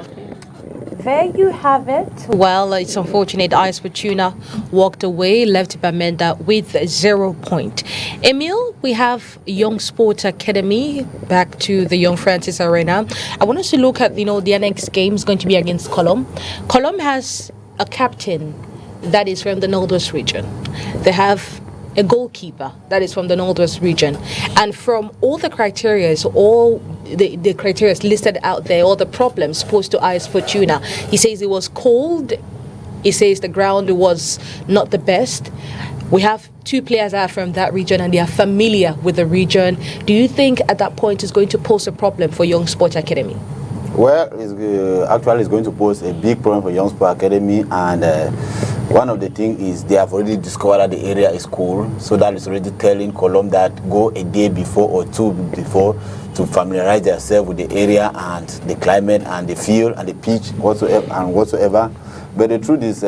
There you have it. Well, it's unfortunate AS Fortuna walked away, left Bamenda with 0 points. Emil, we have Young Sports Academy back to the Young Francis Arena. I want us to look at, their next game is going to be against Colombe. Colombe has a captain that is from the Northwest region. They have a goalkeeper that is from the Northwest region. And from all the criteria, all the criteria listed out there, all the problems posed to AS Fortuna, he says it was cold. He says the ground was not the best. We have 2 players that are from that region and they are familiar with the region. Do you think at that point it's going to pose a problem for Young Sports Academy? Well, actually it's going to pose a big problem for Young Sports Academy, and one of the things is they have already discovered that the area is cool, so that is already telling Colombe that go a day before or 2 before to familiarize themselves with the area and the climate and the field and the pitch whatsoever. But the truth is,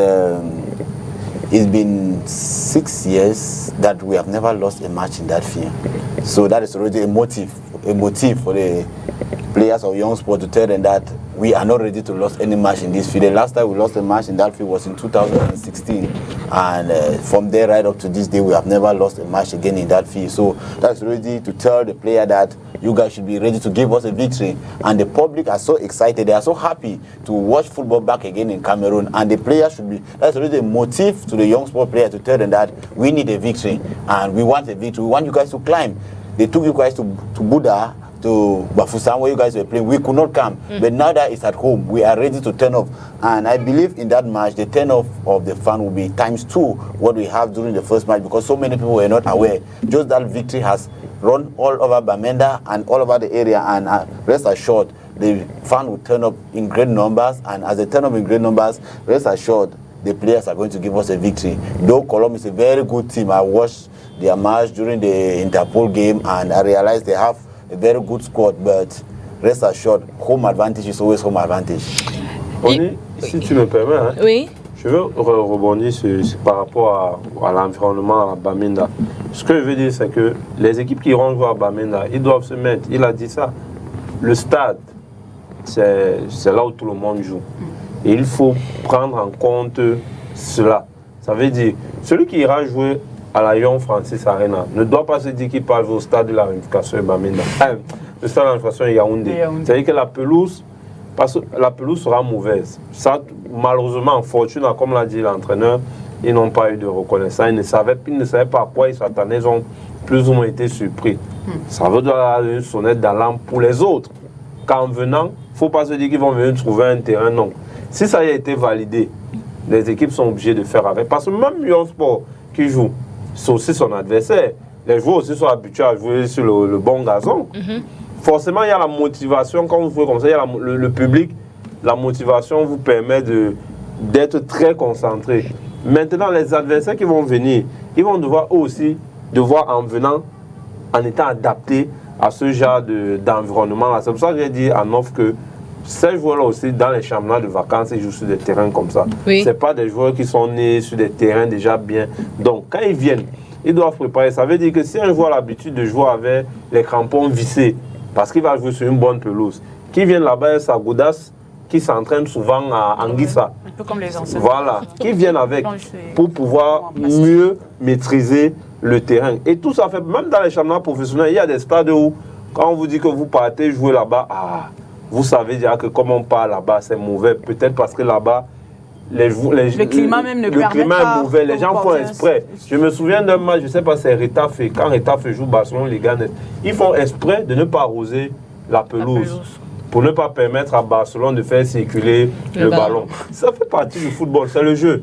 it's been 6 years that we have never lost a match in that field. So that is already a motive for the players of Young Sport to tell them that we are not ready to lose any match in this field. The last time we lost a match in that field was in 2016, and from there right up to this day we have never lost a match again in that field. So that's ready to tell the player that you guys should be ready to give us a victory, and the public are so excited, they are so happy to watch football back again in Cameroon, and the players should be, that's already a motive to the Young Sport player to tell them that we need a victory and we want a victory, we want you guys to climb. They took you guys to Buddha, to Bafoussam, where you guys were playing. We could not come, but now that it's at home, we are ready to turn off. And I believe in that match, the turn off of the fan will be ×2 what we have during the first match, because so many people were not aware. Just that victory has run all over Bamenda and all over the area, and rest assured, the fan will turn up in great numbers, and as they turn up in great numbers, rest assured, the players are going to give us a victory. Though Colombe is a very good team, I watched their match during the Interpol game, and I realized they have a very good squad, but rest assured, home advantage is always home advantage. ONI, si tu me permets, hein, oui. Je veux rebondir par rapport à l'environnement à Bamenda. Ce que je veux dire, c'est que les équipes qui iront jouer à Bamenda, ils doivent se mettre, il a dit ça, le stade, c'est là où tout le monde joue. Et il faut prendre en compte cela. Ça veut dire, celui qui ira jouer à la Young Francis Arena ne doit pas se dire qu'il part au stade de la réunification Bamenda. Le stade de la réunification Yaoundé. C'est-à-dire que la pelouse sera mauvaise. Ça, malheureusement, Fortuna, comme l'a dit l'entraîneur, ils n'ont pas eu de reconnaissance. Ils ne savaient pas à quoi ils s'attendaient. Ils ont plus ou moins été surpris. Ça veut dire une sonnette d'alarme pour les autres. Qu'en venant, il ne faut pas se dire qu'ils vont venir trouver un terrain. Non. Si ça a été validé, les équipes sont obligées de faire avec. Parce que même Young Sport qui joue, c'est aussi son adversaire. Les joueurs aussi sont habitués à jouer sur le bon gazon. Forcément, il y a la motivation. Quand vous jouez comme ça, il y a le public. La motivation vous permet d'être très concentré. Maintenant, les adversaires qui vont venir, ils vont devoir aussi, en venant, en étant adaptés à ce genre d'environnement. C'est pour ça que j'ai dit en offre que ces joueurs-là aussi, dans les championnats de vacances, ils jouent sur des terrains comme ça. Oui. Ce n'est pas des joueurs qui sont nés sur des terrains déjà bien. Donc, quand ils viennent, ils doivent préparer. Ça veut dire que si un joueur a l'habitude de jouer avec les crampons vissés, parce qu'il va jouer sur une bonne pelouse, qui vient là-bas avec sa goudasse, qui s'entraîne souvent à Anguissa. Un peu comme les anciens. Voilà, qui viennent avec pour pouvoir mieux maîtriser le terrain. Et tout ça fait, même dans les championnats professionnels, il y a des stades où, quand on vous dit que vous partez jouer là-bas, vous savez déjà que comme on part là-bas, c'est mauvais. Peut-être parce que là-bas, le climat même ne permet pas. Est mauvais. Les gens font exprès. Je me souviens d'un match, je ne sais pas, c'est Retafe. Quand Retafe joue Barcelone, les gars, ils font exprès de ne pas arroser la pelouse. Pour ne pas permettre à Barcelone de faire circuler le ballon. Ça fait partie du football, c'est le jeu.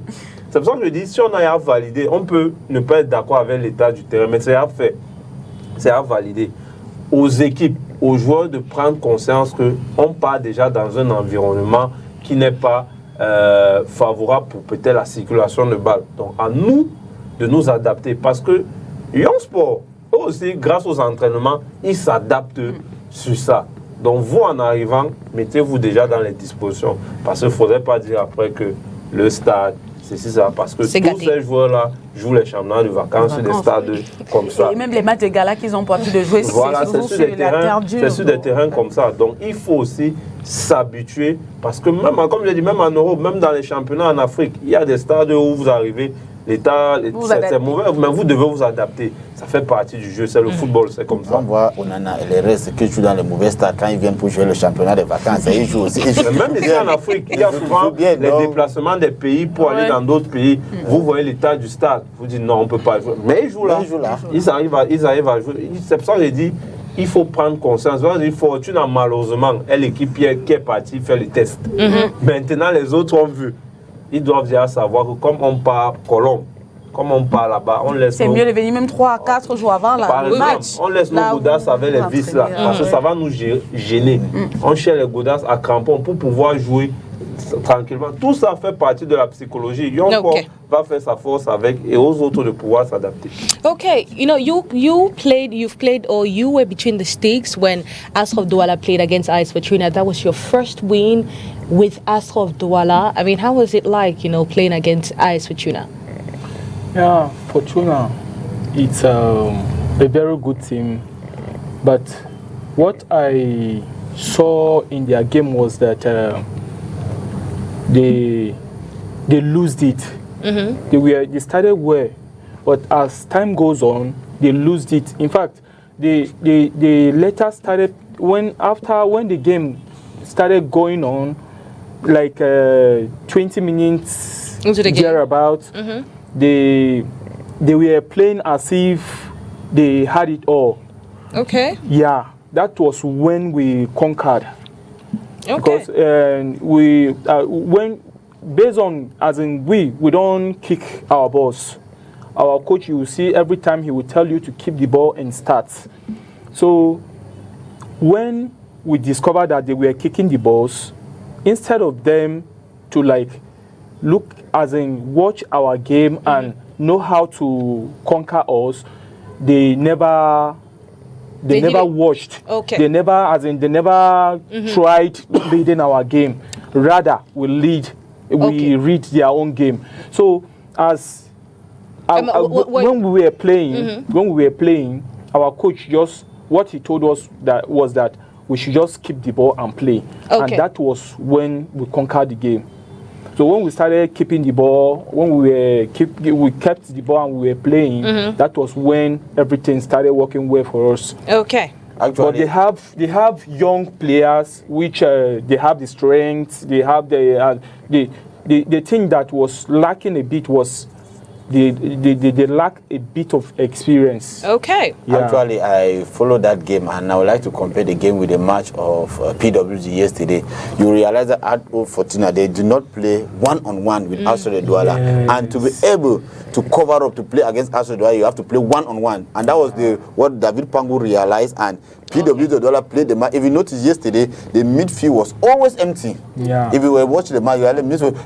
C'est pour ça que je dis, si on a à valider, on peut ne pas être d'accord avec l'état du terrain, mais c'est à faire. C'est à valider. Aux équipes, aux joueurs de prendre conscience qu'on part déjà dans un environnement qui n'est pas favorable pour peut-être la circulation de balles. Donc à nous de nous adapter, parce que Young Sport, eux aussi, grâce aux entraînements, ils s'adaptent sur ça. Donc vous, en arrivant, mettez-vous déjà dans les dispositions, parce qu'il ne faudrait pas dire après que le stade c'est ça, parce que tous ces joueurs-là jouent les championnats de vacances sur des stades comme ça. Et même les matchs de gala qu'ils n'ont pas pu de jouer, voilà, c'est sur des terrains comme ça. Donc il faut aussi s'habituer, parce que même, comme je l'ai dit, même en Europe, même dans les championnats en Afrique, il y a des stades où vous arrivez, l'état, c'est mauvais, mais vous devez vous adapter. Ça fait partie du jeu, c'est le football, c'est comme ça. On voit Onana et les restes qui jouent dans les mauvais stades, quand ils viennent pour jouer le championnat des vacances, ils jouent aussi. Même ici en Afrique, il y a souvent les déplacements des pays pour aller dans d'autres pays. Vous voyez l'état du stade, vous dites non, on ne peut pas jouer. Mais ils jouent là. Ils arrivent à jouer. C'est pour ça que j'ai dit, il faut prendre conscience. Fortune, malheureusement, est l'équipe qui est partie faire les tests. Maintenant, les autres ont vu. Ils doivent déjà savoir que comme on part Colombe, comme on part là-bas, on laisse... C'est mieux de venir même 3 à 4 jours avant le match. On laisse nos godasses avec les vis là, parce que ça va nous gêner. On cherche les godasses à crampons pour pouvoir jouer tranquillement. Tout ça fait partie de la psychologie. Va faire sa force avec et aux autres de pouvoir s'adapter. Okay, you know, you've played, or you were between the sticks when Asraf Douala played against AS Fortuna. That was your first win with Asraf Douala. I mean, how was it like, you know, playing against AS Fortuna? Yeah, Fortuna, it's a very good team, but what I saw in their game was that they lost it. They started well, but as time goes on, they lost it. In fact, they later started when the game started going on, like 20 minutes thereabouts. They were playing as if they had it all. Okay. Yeah, that was when we conquered. Okay. Because when based on we don't kick our balls. Our coach, you will see every time he will tell you to keep the ball and start. So when we discovered that they were kicking the balls, instead of them to watch our game and know how to conquer us, they never watched. Okay. They never tried leading our game. Rather, we read their own game. So when we were playing, our coach what he told us was that we should just keep the ball and play. Okay. And that was when we conquered the game. So when we started keeping the ball, when we kept the ball and we were playing, that was when everything started working well for us. Okay. Actually, but they have young players which they have the strength. They have the thing that was lacking a bit was they lack a bit of experience. Okay. Yeah. Actually, I followed that game, and I would like to compare the game with the match of PWG yesterday. You realize that at Fortuna, they do not play one-on-one with Asraf Douala. And to be able to cover up, to play against Asraf Douala, you have to play one-on-one. And that was what David Pangu realized, and PWG Douala played the match. If you notice yesterday, the midfield was always empty. Yeah. If you were watching the match, you had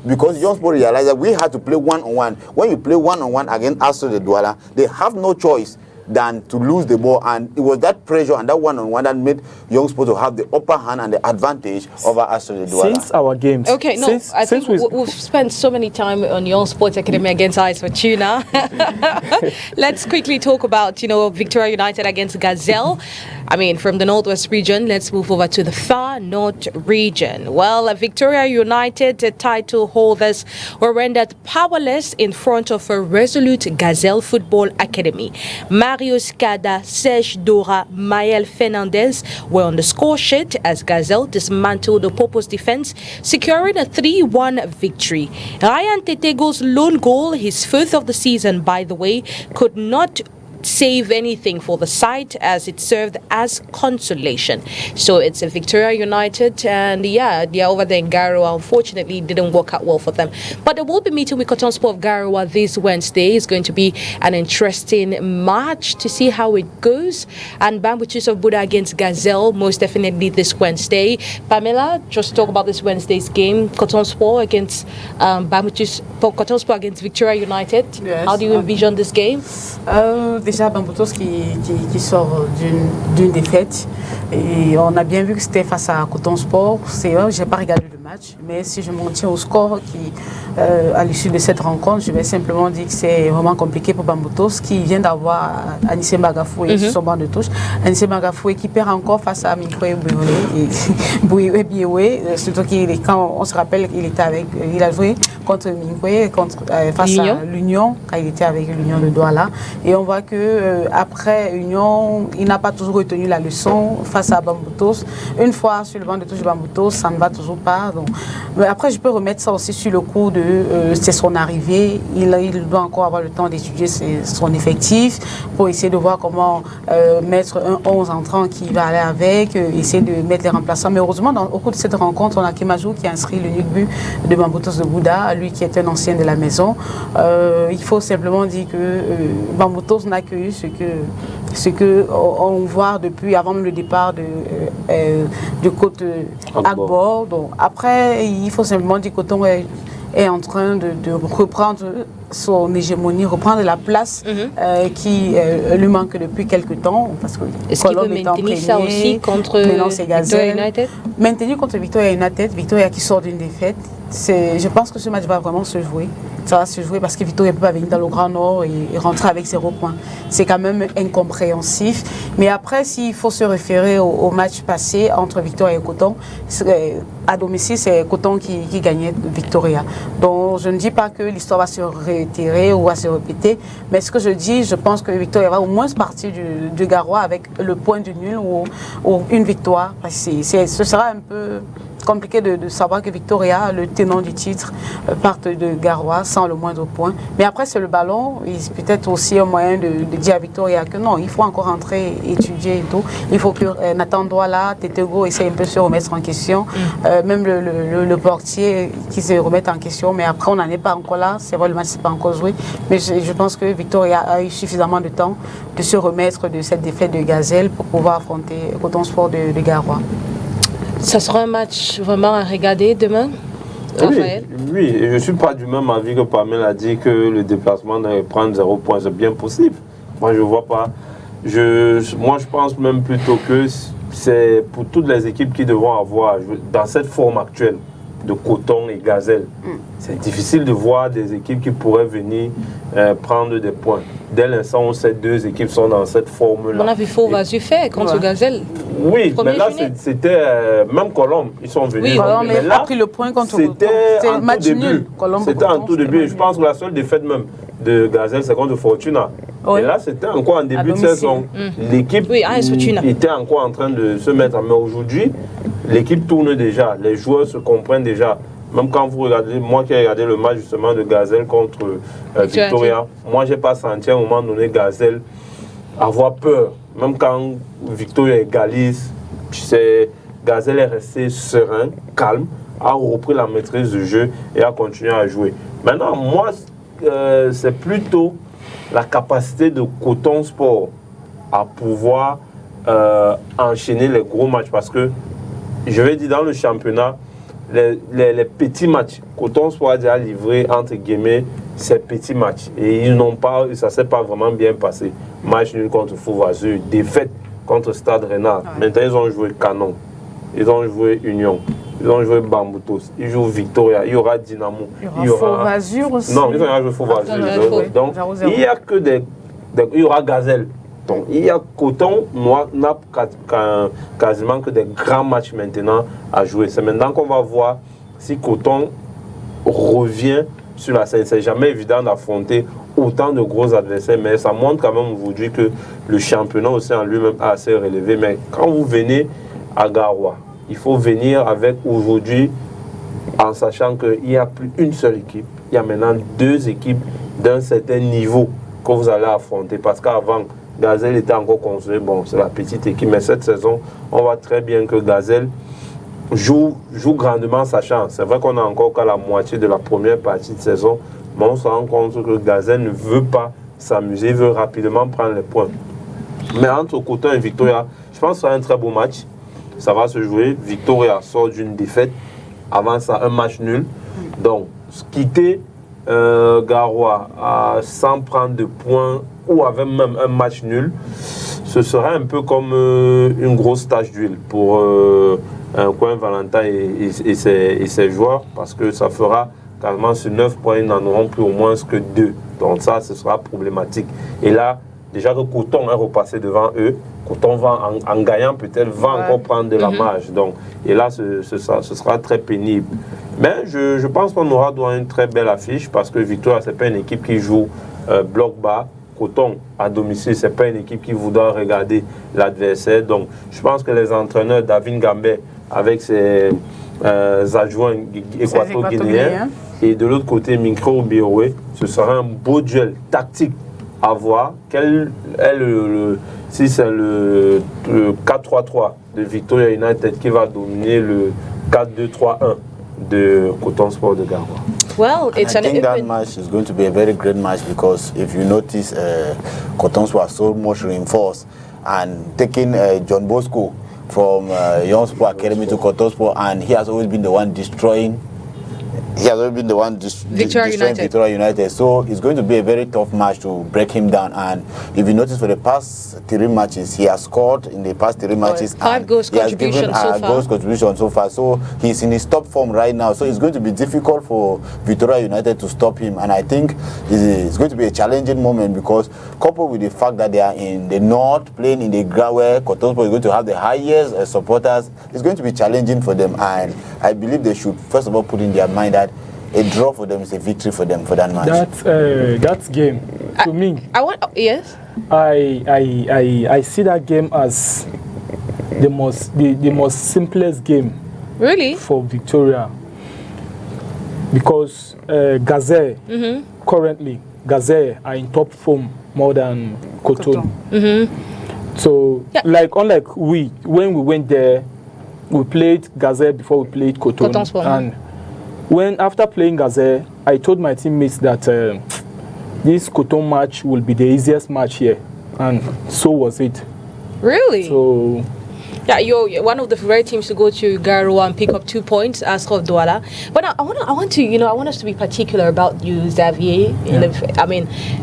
because Young Sport realized that we had to play one-on-one. When you play one-on-one against Asraf Douala, they have no choice than to lose the ball, and it was that pressure and that one-on-one that made Young Sport to have the upper hand and the advantage over Asraf Douala. Since our games. Okay, no, I think we've spent so many time on Young Sports Academy against AS Fortuna. Let's quickly talk about, Victoria United against Gazelle. I mean, from the Northwest region, let's move over to the Far North region. Well, Victoria United title holders were rendered powerless in front of a resolute Gazelle Football Academy. Mario Scada, Serge Dora, Mael Fernandez were on the score sheet as Gazelle dismantled the Popos defense, securing a 3-1 victory. Ryan Tetego's lone goal, his fifth of the season, by the way, could not save anything for the side as it served as consolation. So it's a Victoria United, and they're over there in Garoua. Unfortunately, it didn't work out well for them. But they will be meeting with Cotton Sport of Garoua this Wednesday. It's going to be an interesting match to see how it goes. And Bambuchis of Buddha against Gazelle, most definitely this Wednesday. Pamela, just talk about this Wednesday's game. Cotton Sport against Cotton Sport against Victoria United. Yes. How do you envision this game? déjà Bambutos qui sort d'une défaite. Et on a bien vu que c'était face à Coton Sport. C'est vrai, je n'ai pas regardé le match, mais si je m'en tiens au score à l'issue de cette rencontre, je vais simplement dire que c'est vraiment compliqué pour Bambutos qui vient d'avoir Anissé Magafoué sur son banc de touche. Anissé Magafoué qui perd encore face à Minkwe Bouéoué, surtout quand on se rappelle qu'il a joué contre Minkwe, face à l'Union, quand il était avec l'Union de Douala. Et on voit que après Union, il n'a pas toujours retenu la leçon face à Bambutos. Une fois sur le banc de touche de Bambutos, ça ne va toujours pas. Donc. Mais après, je peux remettre ça aussi sur le coup de c'est son arrivée. Il doit encore avoir le temps d'étudier son effectif pour essayer de voir comment mettre un 11 entrant qui va aller avec, essayer de mettre les remplaçants. Mais heureusement, au cours de cette rencontre, on a Kemajou qui a inscrit le but de Bambutos de Bouddha, lui qui est un ancien de la maison. Il faut simplement dire que Bambutos n'a que eu ce que on voit depuis avant le départ de Côte Agbor. Donc après, il faut simplement dire que Coton est en train de reprendre son hégémonie, reprendre la place qui lui manque depuis quelques temps. Est-ce qu'il peut maintenir ça aussi contre Victoria United? Maintenir contre Victoria United, Victoria qui sort d'une défaite. Je pense que ce match va vraiment se jouer. Ça va se jouer parce que Victoria ne peut pas venir dans le Grand Nord et rentrer avec 0 points. C'est quand même incompréhensif. Mais après, s'il faut se référer au match passé entre Victoria et Coton, à domicile, c'est Coton qui gagnait Victoria. Donc, je ne dis pas que l'histoire va se réitérer ou va se répéter. Mais ce que je dis, je pense que Victoria va au moins partir du Garoua avec le point du nul ou une victoire. Ce sera un peu compliqué de savoir que Victoria, le tenant du titre, parte de Garoua sans le moindre point. Mais après, c'est le ballon. C'est peut-être aussi un moyen de dire à Victoria que non, il faut encore rentrer, étudier et tout. Il faut que Nathan Douala, Tetego essaye un peu de se remettre en question. Même le portier qui se remette en question. Mais après, on n'en est pas encore là. C'est vrai, le match n'est pas encore joué. Mais je pense que Victoria a eu suffisamment de temps de se remettre de cette défaite de Gazelle pour pouvoir affronter Coton Sport de Garoua. Ça sera un match vraiment à regarder demain, Raphaël? Oui, et je ne suis pas du même avis que Pamela a dit que le déplacement d'aller prendre 0 points, c'est bien possible. Moi, je ne vois pas. Moi, je pense même plutôt que c'est pour toutes les équipes qui devront avoir, dans cette forme actuelle de Coton et Gazelle, c'est difficile de voir des équipes qui pourraient venir prendre des points. Dès l'instant où ces deux équipes sont dans cette forme-là. On a vu Fauvasu faire contre Gazelle. Oui, mais là, c'était même Colombe. Ils sont venus. Oui, Colombe a pris le point contre C'était un match nul. C'était en tout début. Je pense que la seule défaite même de Gazelle, c'est contre Fortuna. Et là, c'était encore en début de saison. L'équipe était encore en train de se mettre. Mais aujourd'hui, l'équipe tourne déjà. Les joueurs se comprennent déjà. Même quand vous regardez, moi qui ai regardé le match justement de Gazelle contre Victoria, moi j'ai pas senti à un moment donné Gazelle avoir peur. Même quand Victoria égalise, Gazelle est resté serein, calme, a repris la maîtrise du jeu et a continué à jouer. Maintenant, moi, c'est plutôt la capacité de Coton Sport à pouvoir enchaîner les gros matchs parce que, je vais dire, dans le championnat, les petits matchs, Coton Sport a déjà livré, entre guillemets, ces petits matchs. Et ça ne s'est pas vraiment bien passé. Match nul contre Fauvasu, défaite contre Stade Rennais. Maintenant, ils ont joué Canon, ils ont joué Union, ils ont joué Bambutos, ils jouent Victoria, il y aura Dynamo. Il y aura Fauvasu aussi. Non, ils ont joué Fauvasu. Donc, il n'y a que il y aura Gazelle. Donc, il y a Coton, n'a quasiment que des grands matchs maintenant à jouer. C'est maintenant qu'on va voir si Coton revient sur la scène. C'est jamais évident d'affronter autant de gros adversaires, mais ça montre quand même aujourd'hui que le championnat aussi en lui-même a assez relevé. Mais quand vous venez à Garoua, il faut venir avec aujourd'hui en sachant qu'il n'y a plus une seule équipe. Il y a maintenant 2 équipes d'un certain niveau que vous allez affronter. Parce qu'avant, Gazelle était encore construit, bon, c'est la petite équipe, mais cette saison, on voit très bien que Gazelle joue grandement sa chance. C'est vrai qu'on a encore qu'à la moitié de la première partie de saison, mais on se rend compte que Gazelle ne veut pas s'amuser, il veut rapidement prendre les points. Mais entre Coton et Victoria, je pense que c'est un très beau match. Ça va se jouer. Victoria sort d'une défaite. Avant ça, un match nul. Donc, quitter Garoua sans prendre de points ou avec même un match nul, ce serait un peu comme une grosse tâche d'huile pour un coin Valentin et ses joueurs, parce que ça fera carrément sur 9 points, ils n'en auront plus au moins que 2. Donc ça, ce sera problématique. Et là, déjà que Coton est repassé devant eux, Coton va en gagnant peut-être va encore prendre de la marge. Donc, et là, ce sera très pénible. Mais je pense qu'on aura droit à une très belle affiche, parce que Victoria, ce n'est pas une équipe qui joue bloc bas. Coton à domicile, ce n'est pas une équipe qui voudra regarder l'adversaire. Donc, je pense que les entraîneurs, David Gambé, avec ses adjoints équato-guinéens, et de l'autre côté, Minkro Biroué, ce sera un beau duel tactique à voir. Quel est si c'est le 4-3-3 de Victoria United qui va dominer le 4-2-3-1 de Coton Sport de Garoua. Well, I think that match is going to be a very great match, because if you notice, Coton Sport so much reinforced, and taking John Bosco from Young Sport Academy to Coton Sport, and he has always been the one destroying. He has always been the one destroying Victoria United. So it's going to be a very tough match to break him down. And if you notice, for the past 3 matches, he has scored in the past 3 matches. 5 goals contribution so far. Goals contribution so far. So he's in his top form right now. So it's going to be difficult for Victoria United to stop him. And I think it's going to be a challenging moment, because coupled with the fact that they are in the north, playing in the ground where Coton Sport is going to have the highest supporters, it's going to be challenging for them. And I believe they should first of all put in their mind that a draw for them is a victory for them for that match. That game, to me, yes. I see that game as the most simplest game. Really? For Victoria, because Gazelle currently are in top form more than Coton. So unlike when we went there, we played Gazelle before we played Coton. And after playing Gazelle, I told my teammates that this Coton match will be the easiest match here, and so was it. Really? So, yeah, you're one of the rare teams to go to Garoua and pick up 2 points, Ascot Douala. But I want us to be particular about you, Xavier.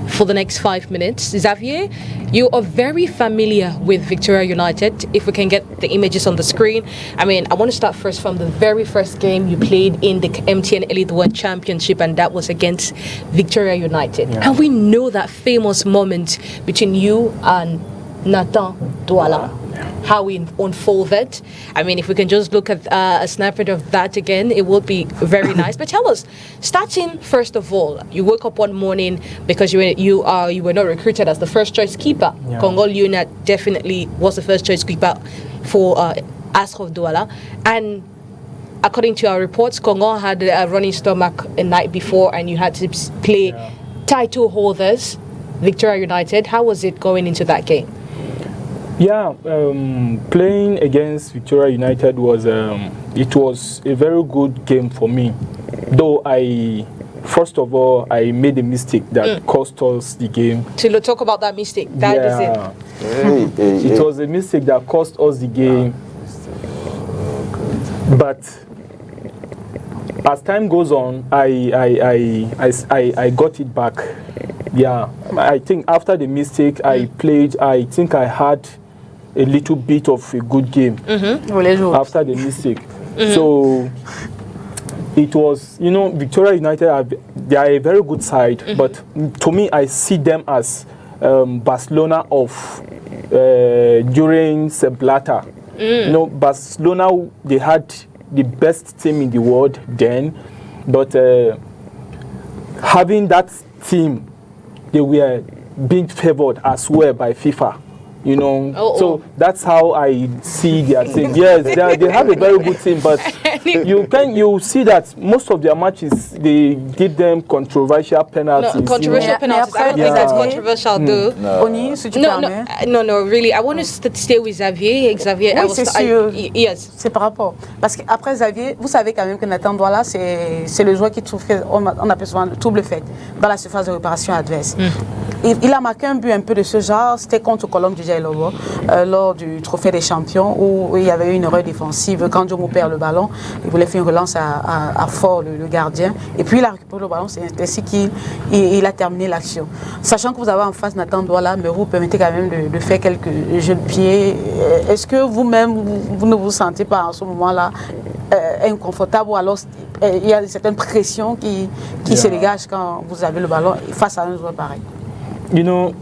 For the next 5 minutes, Xavier, you are very familiar with Victoria United. If we can get the images on the screen, I want to start first from the very first game you played in the MTN Elite 1 Championship, and that was against Victoria United. Yeah. And we know that famous moment between you and Nathan Douala. How we unfolded. If we can just look at a snippet of that again, it would be very nice. But tell us, starting first of all, you woke up one morning because you were not recruited as the first choice keeper. Yeah. Congo Luna definitely was the first choice keeper for Ascot Douala, and according to our reports, Congo had a running stomach a night before, and you had to play title holders, Victoria United. How was it going into that game? Yeah, playing against Victoria United was a very good game for me. Though first of all, I made a mistake that cost us the game. To talk about that mistake, that is it. It was a mistake that cost us the game. But as time goes on, I got it back. Yeah, I think after the mistake I played, I think I had a little bit of a good game after the mistake. So it was, Victoria United, they are a very good side, but to me, I see them as Barcelona of during Sepp Blatter. Barcelona, they had the best team in the world then, but having that team, they were being favored as well by FIFA. So that's how I see their team. Yes, they have a very good team, but you see that most of their matches they give them controversial penalties. No, controversial penalties. I don't think that's controversial, though. No, really. I want to stay with Xavier. Xavier, oui, c'est sûr. Yes. C'est par rapport. Parce qu'après Xavier, vous savez quand même que Nathan Douala, c'est le joueur qui trouve qu'on appelle souvent le double fait dans la surface de réparation adverse. il a marqué un but un peu de ce genre, c'était contre Colombe du Jailobo, lors du trophée des champions, où il y avait eu une erreur défensive. Quand Djomo perd le ballon, il voulait faire une relance à Fort, le gardien, et puis il a récupéré le ballon, c'est ainsi qu'il a terminé l'action. Sachant que vous avez en face Nathan Douala, mais vous permettez quand même de faire quelques jeux de pied. Est-ce que vous-même, vous ne vous sentez pas en ce moment-là inconfortable, ou alors il y a certaines pressions qui se dégagent quand vous avez le ballon face à un joueur pareil? You know,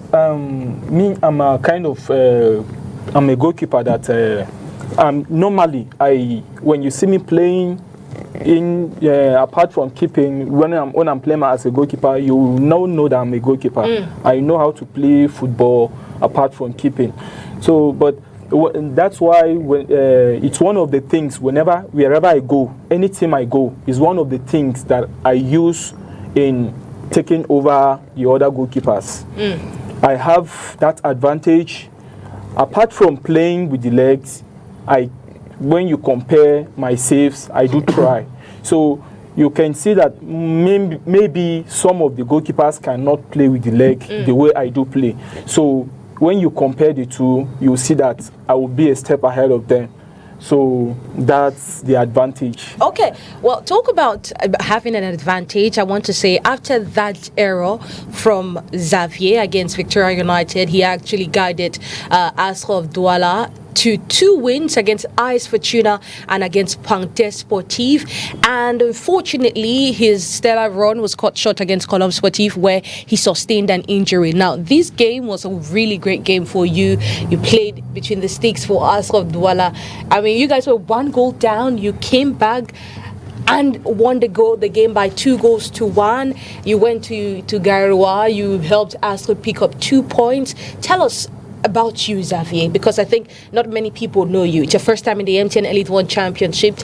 me, I'm a kind of, I'm a goalkeeper that normally, when you see me playing, apart from keeping, when I'm playing as a goalkeeper, you now know that I'm a goalkeeper. I know how to play football apart from keeping. So, but that's why it's one of the things wherever I go, any team I go, is one of the things that I use in taking over the other goalkeepers. I have that advantage. Apart from playing with the legs, when you compare my saves, I do try. So you can see that maybe some of the goalkeepers cannot play with the leg the way I do play. So when you compare the two, you see that I will be a step ahead of them. So that's the advantage. Okay, well, talk about having an advantage. I want to say after that error from Janvier against Victoria United, he actually guided Ashraf Douala to 2 wins against AS Fortuna and against Panthère Sportive. And unfortunately, his stellar run was cut short against Colombe Sportive, where he sustained an injury. Now, this game was a really great game for you. You played between the sticks for Ashraf Douala. I mean, you guys were 1 goal down. You came back and won the game by 2-1. You went to Garoua. You helped Ashraf pick up 2 points. Tell us about you, Janvier, because I think not many people know you. It's your first time in the MTN Elite One Championship.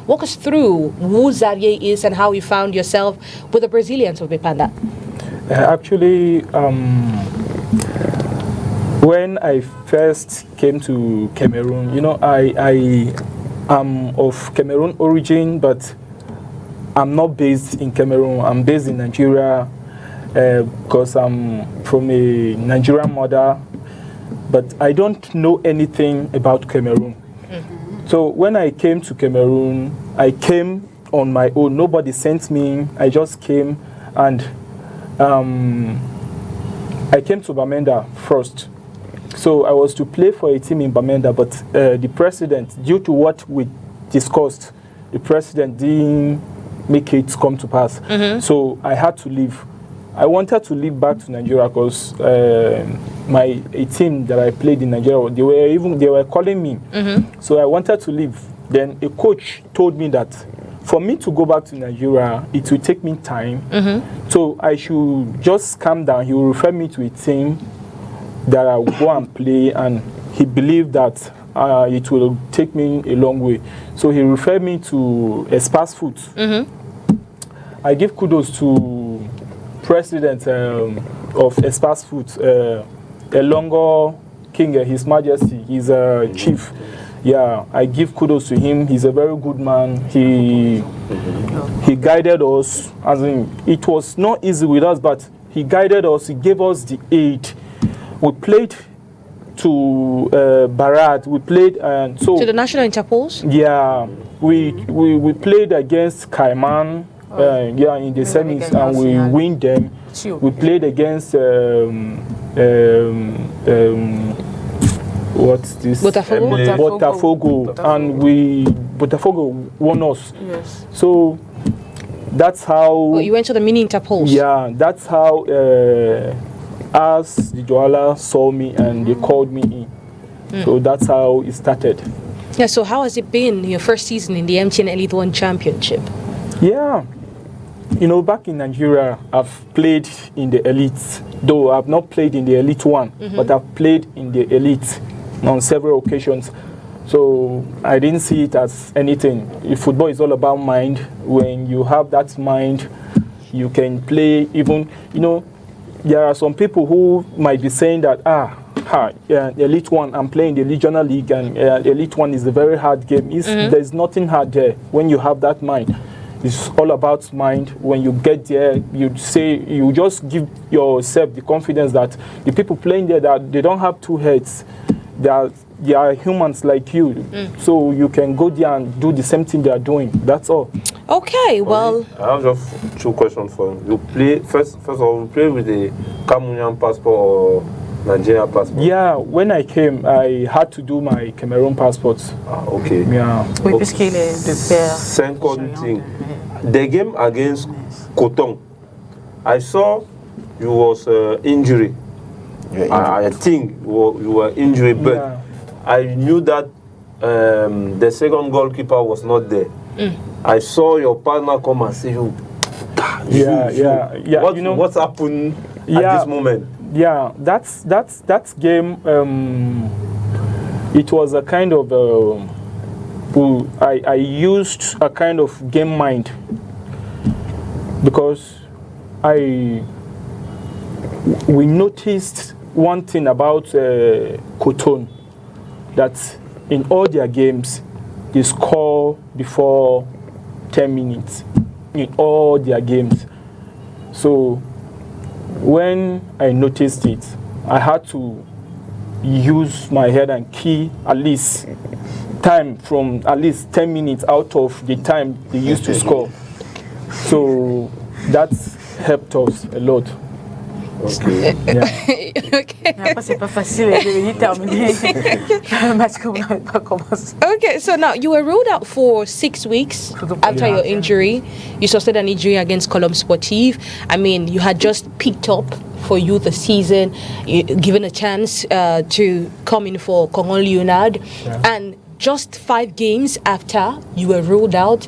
Walk us through who Janvier is and how you found yourself with the Brazilians of Bipanda. Actually, when I first came to Cameroon, you know, I am of Cameroon origin, but I'm not based in Cameroon. I'm based in Nigeria because I'm from a Nigerian mother. But I don't know anything about Cameroon. So when I came to Cameroon, I came on my own. Nobody sent me. I just came, and I came to Bamenda first. So I was to play for a team in Bamenda, but the president, due to what we discussed, the president didn't make it come to pass. So I had to leave. I wanted to leave back to Nigeria because a team that I played in Nigeria, they were calling me. So I wanted to leave. Then a coach told me that for me to go back to Nigeria, it will take me time. So I should just calm down. He will refer me to a team that I will go and play, and he believed that it will take me a long way. So he referred me to Espas Foot. I give kudos to president of Espas Food, Elongo King, His Majesty. He's a chief. Yeah, I give kudos to him. He's a very good man. He guided us. As in, it was not easy with us, but he guided us. He gave us the aid. We played to Barat. We played so to the National Interpols. Yeah, we played against Cayman. In the semis, and we win them. We played against what's this? Botafogo, and Botafogo won us. Yes. So that's how. You went to the mini Interpols. Yeah, that's how as the Douala saw me and they called me in. So that's how it started. Yeah. So how has it been your first season in the MTN Elite One Championship? Yeah. You know, back in Nigeria, I've played in the elite, though I've not played in the Elite One, but I've played in the elite on several occasions. So I didn't see it as anything. Football is all about mind. When you have that mind, you can play even, you know, there are some people who might be saying that, Elite One, I'm playing the Regional League, and Elite One is a very hard game. There's nothing hard there when you have that mind. It's all about mind. When you get there, you just give yourself the confidence that the people playing there, that they don't have two heads. They are humans like you. So you can go there and do the same thing they are doing. That's all. Okay, well, I have just 2 questions for you. You play first of all, you play with the Cameroonian passport or Nigerian passport? Yeah, when I came, I had to do my Cameroon passport. Okay. Yeah. Oui, puisqu'il est de père. Second thing, the game against Coton, I saw you was injury. I think you were injured, but I knew that the second goalkeeper was not there. I saw your partner come and say, "You, What's happened at this moment?" Yeah, that game. It was a kind of. I used a kind of game mind because we noticed one thing about Coton, that in all their games they score before 10 minutes in all their games. So when I noticed it, I had to use my head and key at least time from at least 10 minutes out of the time they used to score. So that helped us a lot. Okay. C'est pas facile de terminer un match comme on n'avait pas commencé. Okay, so now you were ruled out for 6 weeks after your injury. You sustained an injury against Colombe Sportive. I mean, you had just picked up for you the season, given a chance to come in for Congo Leonard, and just 5 games after you were ruled out.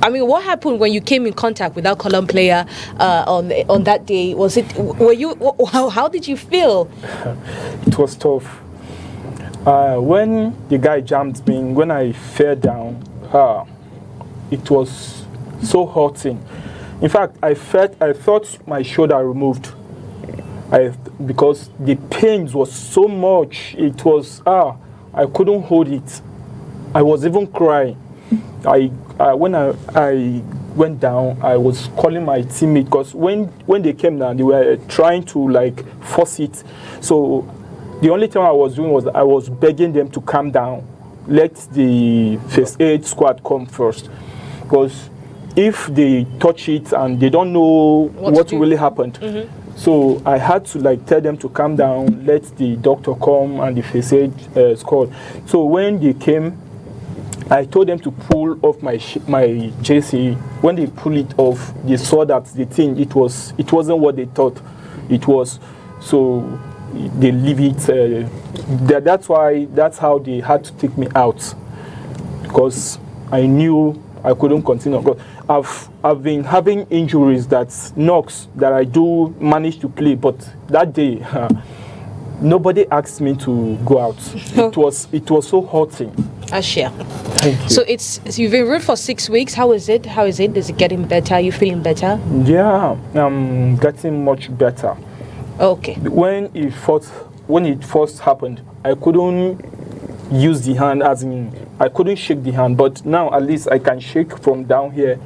I mean, what happened when you came in contact with that Colombe player on that day? How did you feel? It was tough. When the guy jumped me, when I fell down, it was so hurting. In fact, I thought my shoulder removed. Because the pain was so much. It was I couldn't hold it. I was even crying. When I went down, I was calling my teammate, because when they came down, they were trying to like force it. So the only thing I was doing was I was begging them to calm down, let the first aid squad come first, because if they touch it and they don't know what really happened. So I had to like tell them to calm down, let the doctor come and the first aid squad. So when they came, I told them to pull off my jersey. When they pull it off, they saw that the thing it wasn't what they thought it was. So they leave it. That's how they had to take me out, because I knew I couldn't continue. I've been having injuries knocks that I do manage to play, but that day nobody asked me to go out. It was so hurting. Ashia. Thank you. So you've been ruled for 6 weeks. How is it? Is it getting better? Are you feeling better? Yeah, I'm getting much better. Okay. When it first happened, I couldn't use the hand, as in I couldn't shake the hand, but now at least I can shake from down here.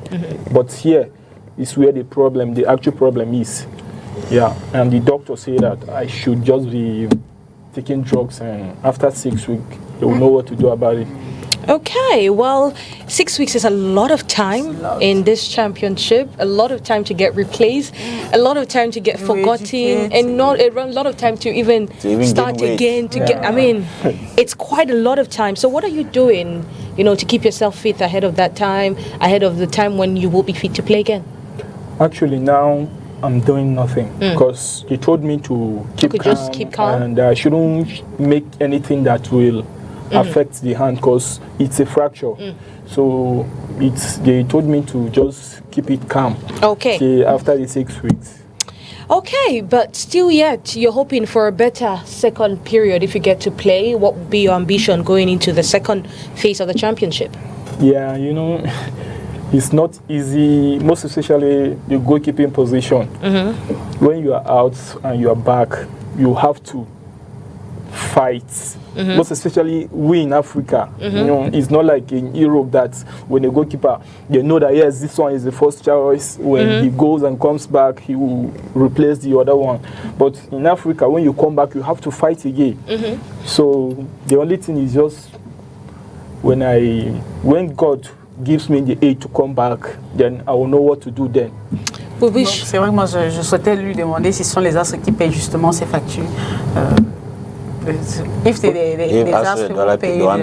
But here is where the actual problem is. Yeah, and the doctor said that I should just be taking drugs, and after 6 weeks, they will know what to do about it. Okay, well, 6 weeks is a lot of time in this championship, a lot of time to get replaced, a lot of time to get forgotten, and not a lot of time to even start again. I mean, it's quite a lot of time. So what are you doing, to keep yourself fit ahead of that time, ahead of the time when you will be fit to play again? Actually, now I'm doing nothing, because they told me to keep calm, and I shouldn't make anything that will affect the hand, because it's a fracture. So they told me to just keep it calm. Okay. After the 6 weeks. Okay, but still yet you're hoping for a better second period if you get to play. What would be your ambition going into the second phase of the championship? Yeah, it's not easy, most especially the goalkeeping position. When you are out and you are back, you have to fight. Most especially we in Africa. You know, it's not like in Europe that when a goalkeeper, they know that yes, this one is the first choice. When he goes and comes back, he will replace the other one. But in Africa, when you come back, you have to fight again. So the only thing is just when God gives me the aid to come back, then I will know what to do then. C'est vrai que moi je souhaitais lui demander si ce sont les astres qui payent justement ces factures. If they ask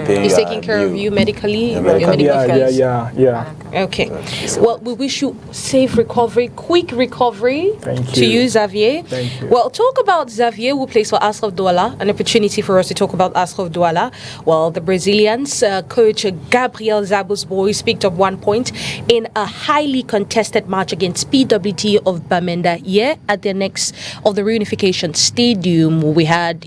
he's taking care of you medically, your medical yeah. Okay. Well, we wish you safe recovery, quick recovery. Thank to you. you, Xavier. Thank you. Well, talk about Xavier, who plays for Asraf Douala. An opportunity for us to talk about Asraf Douala. Well, the Brazilians, coach Gabriel Zabo's boys picked up 1 point in a highly contested match against PWT of Bamenda here at the next of the Reunification Stadium. We had,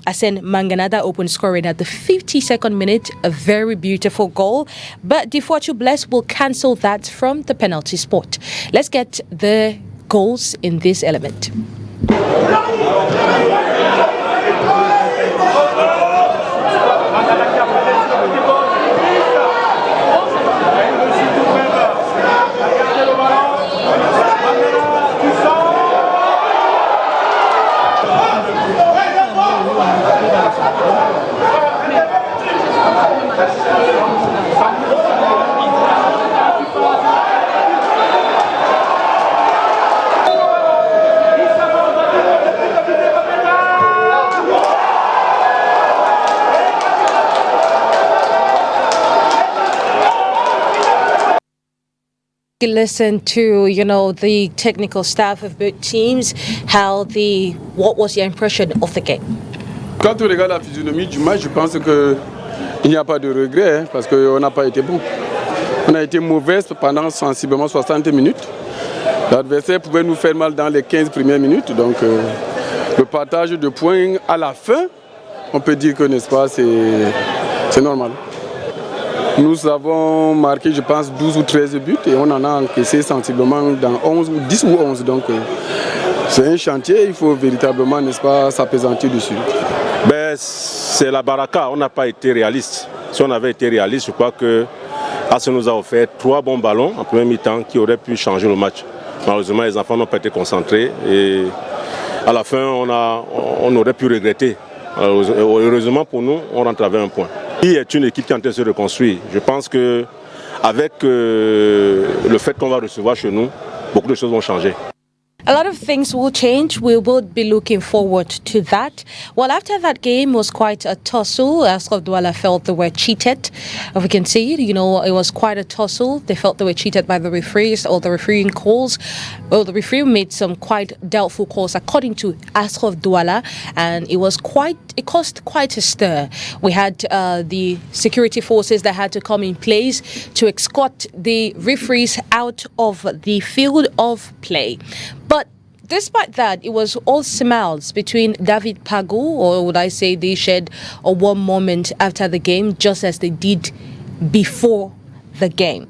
Asen Manganada open scoring at the 52nd minute, a very beautiful goal. But Defortu Bless will cancel that from the penalty spot. Let's get the goals in this element. Listen to the technical staff of both teams, what was your impression of the game? Quand on regarde la physionomie du match, je pense que il n'y a pas de regret parce qu'on n'a pas été bon. On a été mauvais pendant sensiblement 60 minutes. L'adversaire pouvait nous faire mal dans les 15 premières minutes, donc le partage de points à la fin, on peut dire que, n'est-ce pas, c'est normal. Nous avons marqué, je pense, 12 ou 13 buts et on en a encaissé sensiblement dans 11 ou 10 ou 11. Donc c'est un chantier, il faut véritablement, n'est-ce pas, s'appesantir dessus. C'est la baraka, on n'a pas été réaliste. Si on avait été réaliste, je crois que Asse nous a offert 3 bons ballons en premier mi-temps qui auraient pu changer le match. Malheureusement, les enfants n'ont pas été concentrés et à la fin, on aurait pu regretter. Heureusement pour nous, on rentre avec un point. Il est une équipe qui est en train de se reconstruire. Je pense qu'avec le fait qu'on va recevoir chez nous, beaucoup de choses vont changer. A lot of things will change. We will be looking forward to that. Well, after that game was quite a tussle. Asraf Douala felt they were cheated. If we can see it, it was quite a tussle. They felt they were cheated by the referees or the refereeing calls. Well, the referee made some quite doubtful calls according to Asraf Douala, and it caused quite a stir. We had the security forces that had to come in place to escort the referees out of the field of play. But despite that, it was all smiles between David Pagu, or would I say they shared a warm moment after the game, just as they did before the game.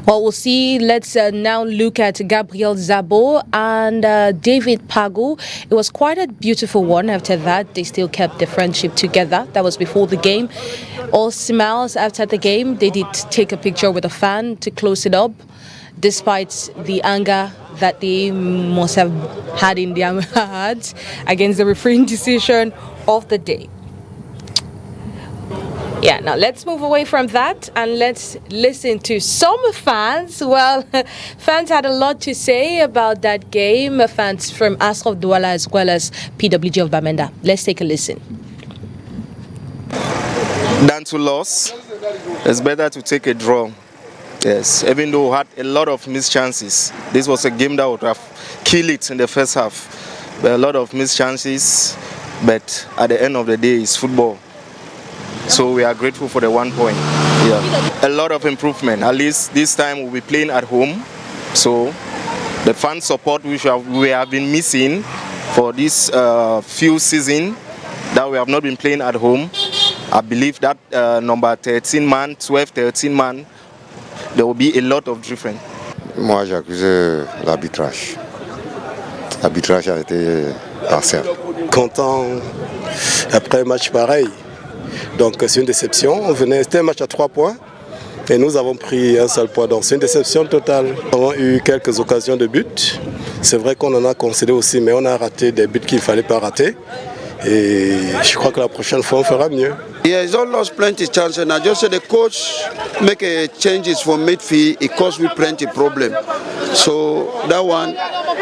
Well, we'll see. Let's now look at Gabriel Zabo and David Pagu. It was quite a beautiful one. After that, they still kept the friendship together. That was before the game. All smiles after the game. They did take a picture with a fan to close it up, despite the anger that they must have had in their hearts against the refereeing decision of the day. Yeah, now let's move away from that and let's listen to some fans. Well, fans had a lot to say about that game, fans from Asraf Douala as well as PWG of Bamenda. Let's take a listen. Than to lose, it's better to take a draw. Yes, even though we had a lot of missed chances. This was a game that would have killed it in the first half. But a lot of missed chances, but at the end of the day, it's football. So we are grateful for the 1 point. Yeah. A lot of improvement. At least this time we'll be playing at home. So the fan support which we have been missing for this few seasons that we have not been playing at home. I believe that number 13 man, 12, 13 man, there will be a lot of difference. Moi, j'accuse l'arbitrage. L'arbitrage a été Alors c'est content après un match pareil. Donc c'est une déception. C'était un match à 3 points et nous avons pris un seul point. Donc c'est une déception totale. Nous avons eu quelques occasions de but. C'est vrai qu'on en a concédé aussi, mais on a raté des buts qu'il ne fallait pas rater. Et je crois que la prochaine fois on fera mieux. Yeah, he's all lost plenty chances, and I just said the coach make a changes for midfield. It caused me plenty problem. So that one,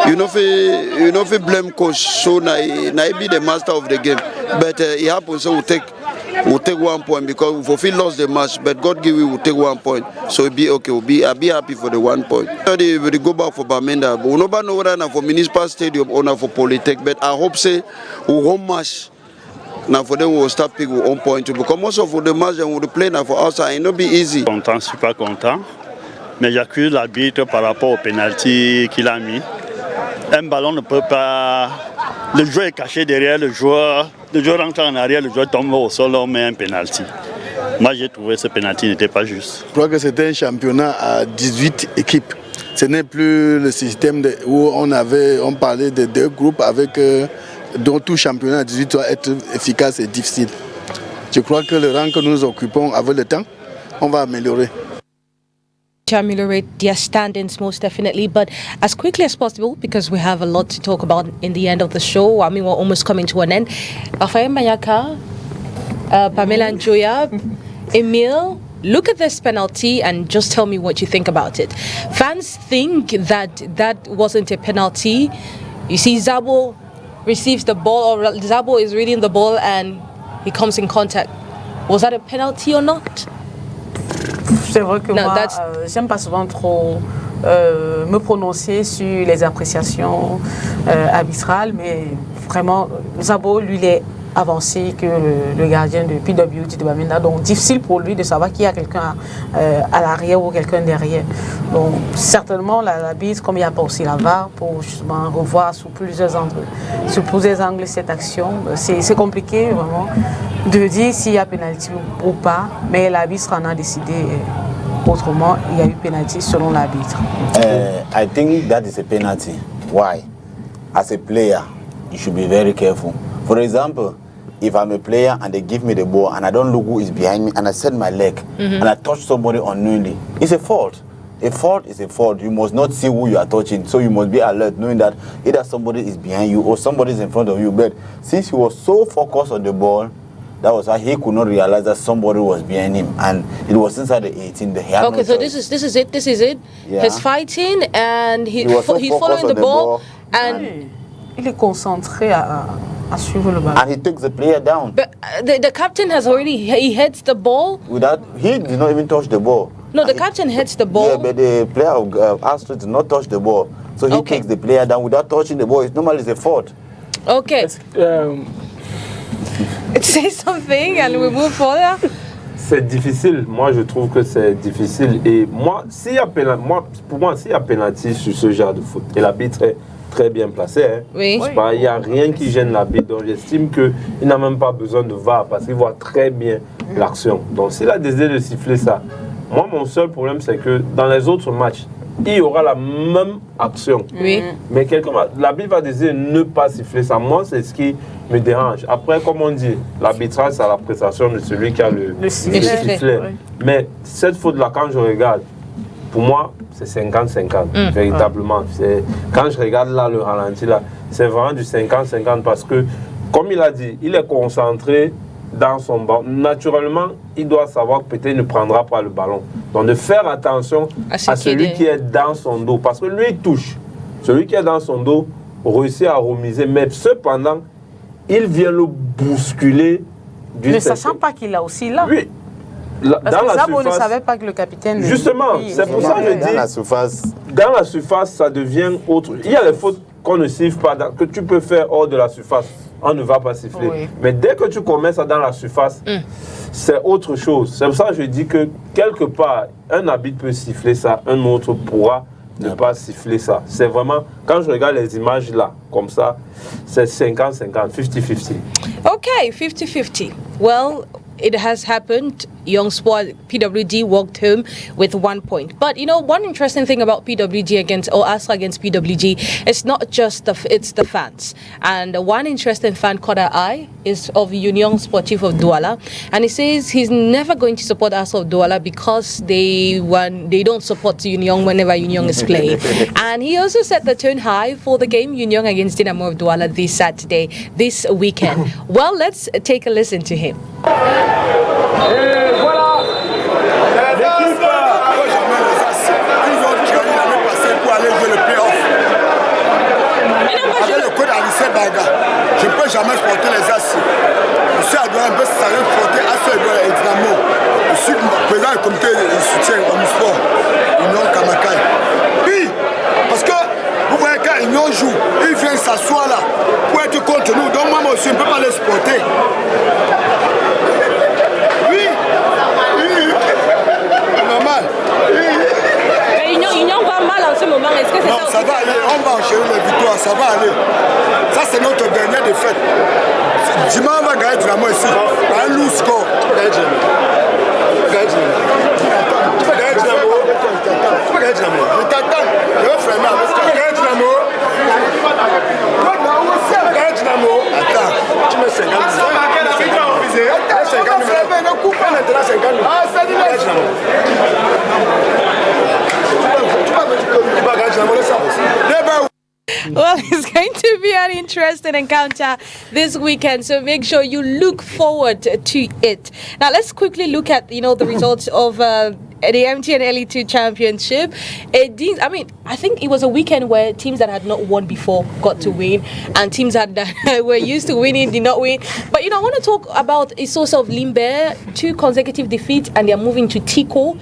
you know, if you blame coach, so now he be the master of the game. But it happens, so we'll take 1 point because we lost the match. But God give we will take 1 point, so it'll be okay. I'll be happy for the 1 point. We go back for Bamenda, but we nobody know whether for Municipal Stadium or not for Polytech. But I hope say we home match. Now for them we will start picking 1 point too. Because most of the match we will play now for outside, it not be easy. Content, je suis pas content, mais j'accuse l'arbitre par rapport au penalty qu'il a mis. Un ballon ne peut pas. Le joueur est caché derrière le joueur rentre en arrière, le joueur tombe au sol, on met un penalty. Moi j'ai trouvé que ce penalty n'était pas juste. Je crois que c'était un championnat à 18 équipes. Ce n'est plus le système où on parlait de 2 groupes avec dont tout championnat à 18 doit être efficace et difficile. Je crois que le rang que nous occupons avec le temps, on va améliorer. To ameliorate their standings most definitely, but as quickly as possible because we have a lot to talk about in the end of the show. I mean, we're almost coming to an end. Rafael Mayaka, Pamela Njoya, Emile, look at this penalty and just tell me what you think about it. Fans think that wasn't a penalty. You see Zabo receives the ball, or Zabo is reading the ball and he comes in contact. Was that a penalty or not? C'est vrai que moi, j'aime pas souvent trop me prononcer sur les appréciations arbitrales, mais vraiment, Zabo, lui, il est avancé que le gardien de PWT de Bamenda, donc difficile pour lui de savoir qu'il y a quelqu'un à l'arrière ou quelqu'un derrière. Donc certainement l'arbitre, comme il n'y a pas aussi la VAR, pour justement revoir sous plusieurs angles cette action, c'est compliqué vraiment de dire s'il y a pénalty ou pas, mais l'arbitre en a décidé autrement. Il y a eu pénalty selon l'arbitre. I think that is a penalty. Why? As a player, you should be very careful. For example, if I'm a player and they give me the ball and I don't look who is behind me and I set my leg and I touch somebody unknowingly, it's a fault. A fault is a fault. You must not see who you are touching, so you must be alert, knowing that either somebody is behind you or somebody is in front of you. But since he was so focused on the ball, that was why he could not realize that somebody was behind him, and it was inside the 18. Okay, so this is it. Yeah. He's fighting and he's so following the ball and il est concentré à suivre le ballon. And he takes the player down. But the captain has already he heads the ball. He did not even touch the ball. No, the captain heads the ball. Yeah, but the player of Astrid did not touch the ball, so he takes the player down without touching the ball. It's normally a fault. Okay. Say something and we move forward. C'est difficile. Moi, je trouve que c'est difficile. Et moi, pour moi, s'il y a pénalty sur ce genre de foot, et l'arbitre est très bien placé, hein, oui. Il n'y a rien qui gêne l'arbitre. Donc, j'estime qu'il n'a même pas besoin de VAR parce qu'il voit très bien l'action. Donc, s'il a décidé de siffler ça, moi, mon seul problème, c'est que dans les autres matchs, il y aura la même action. Oui. Mais l'arbitre va décider de ne pas siffler ça. Moi, c'est ce qui me dérange. Après, comme on dit, l'arbitrage, c'est la prestation de celui qui a le sifflet. Oui. Mais cette faute-là, quand je regarde, pour moi, c'est 50-50, véritablement. Quand je regarde là, le ralenti, là, c'est vraiment du 50-50 parce que, comme il a dit, il est concentré dans son ballon. Naturellement, il doit savoir que peut-être il ne prendra pas le ballon. Donc, de faire attention à celui qui est dans son dos. Parce que lui, il touche. Celui qui est dans son dos réussit à remiser. Mais cependant, il vient le bousculer. Ne sachant pas qu'il a aussi là. Oui. Parce que Zabo ne savait pas que le capitaine... Justement, c'est pour ça que je dis... Dans la surface, ça devient autre. Il y a les fautes qu'on ne siffle pas, que tu peux faire hors de la surface. On ne va pas siffler. Oui. Mais dès que tu commets ça dans la surface, c'est autre chose. C'est pour ça que je dis que quelque part, un arbitre peut siffler ça, un autre pourra ne pas siffler ça. C'est vraiment, quand je regarde les images là, comme ça, c'est 50-50, 50-50. Okay, 50-50. Well, it has happened. Young Sport, PWD walked home with 1 point. But you know, one interesting thing about PWD against or Astra against PWG, it's not just it's the fans. And one interesting fan caught our eye is of Union Sportif of Douala, and he says he's never going to support Astra of Douala because they don't support Union whenever Union is playing. And he also set the tone high for the game Union against Dynamo of Douala this weekend. Well, let's take a listen to him. Je ne peux jamais supporter les assis. Je suis à Douala, un peu sérieux supporter Assis et Dynamo. Je suis président du comité de soutien au sport, Union Kamakai. Puis, parce que vous voyez quand Union joue, ils viennent s'asseoir là pour être contre nous. Donc moi aussi, je ne peux pas les supporter. Oui, normal. Union va mal en ce moment, est-ce que c'est non, ça va aller, on va enchaîner les victoires, ça va aller. Ça c'est notre dernière défaite. Dimanche on va gagner Dynamo ici, par un lourd score. Tu peux gagner Dynamo. Tu peux gagner Dynamo. Tu peux gagner Dynamo. Je t'attends. Je vais freiner avec ça. Tu peux gagner Dynamo. Tu peux gagner Dynamo. Attends, tu mets 50 minutes. Ça va gagner la victoire officielle. 50 minutes. Maintenant 50 minutes. Ah, ça dit là. Well, it's going to be an interesting encounter this weekend, so make sure you look forward to it. Now, let's quickly look at the results of the MTN LE2 Championship. I think it was a weekend where teams that had not won before got to win, and teams that were used to winning did not win. But I want to talk about Isosa of Limbe, 2 consecutive defeats, and they're moving to Tico.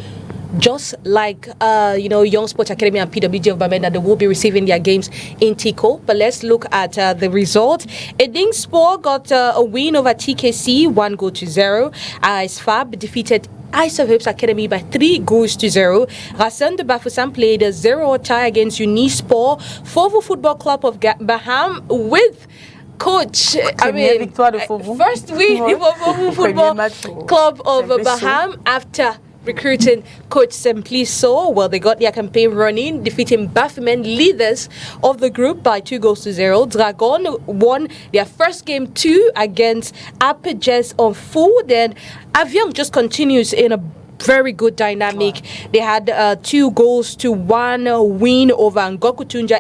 Just like Young Sports Academy and PWG of Bamenda, they will be receiving their games in Tico. But let's look at the result. Eding Sport got a win over TKC, 1-0. SFAB defeated Ice of Hopes Academy by 3-0. Rassan de Bafoussam played a 0 tie against Unisport. Fovo Football Club of Baham with coach, first win for Fovo Football Club of Baham after recruiting coach Sempliso. Well, they got their campaign running, defeating Bafemen, leaders of the group, by 2-0. Dragon won their first game 2 against Apejes on Food. Then Avion just continues in a very good dynamic. They had 2-1 win over Ngoku Tunja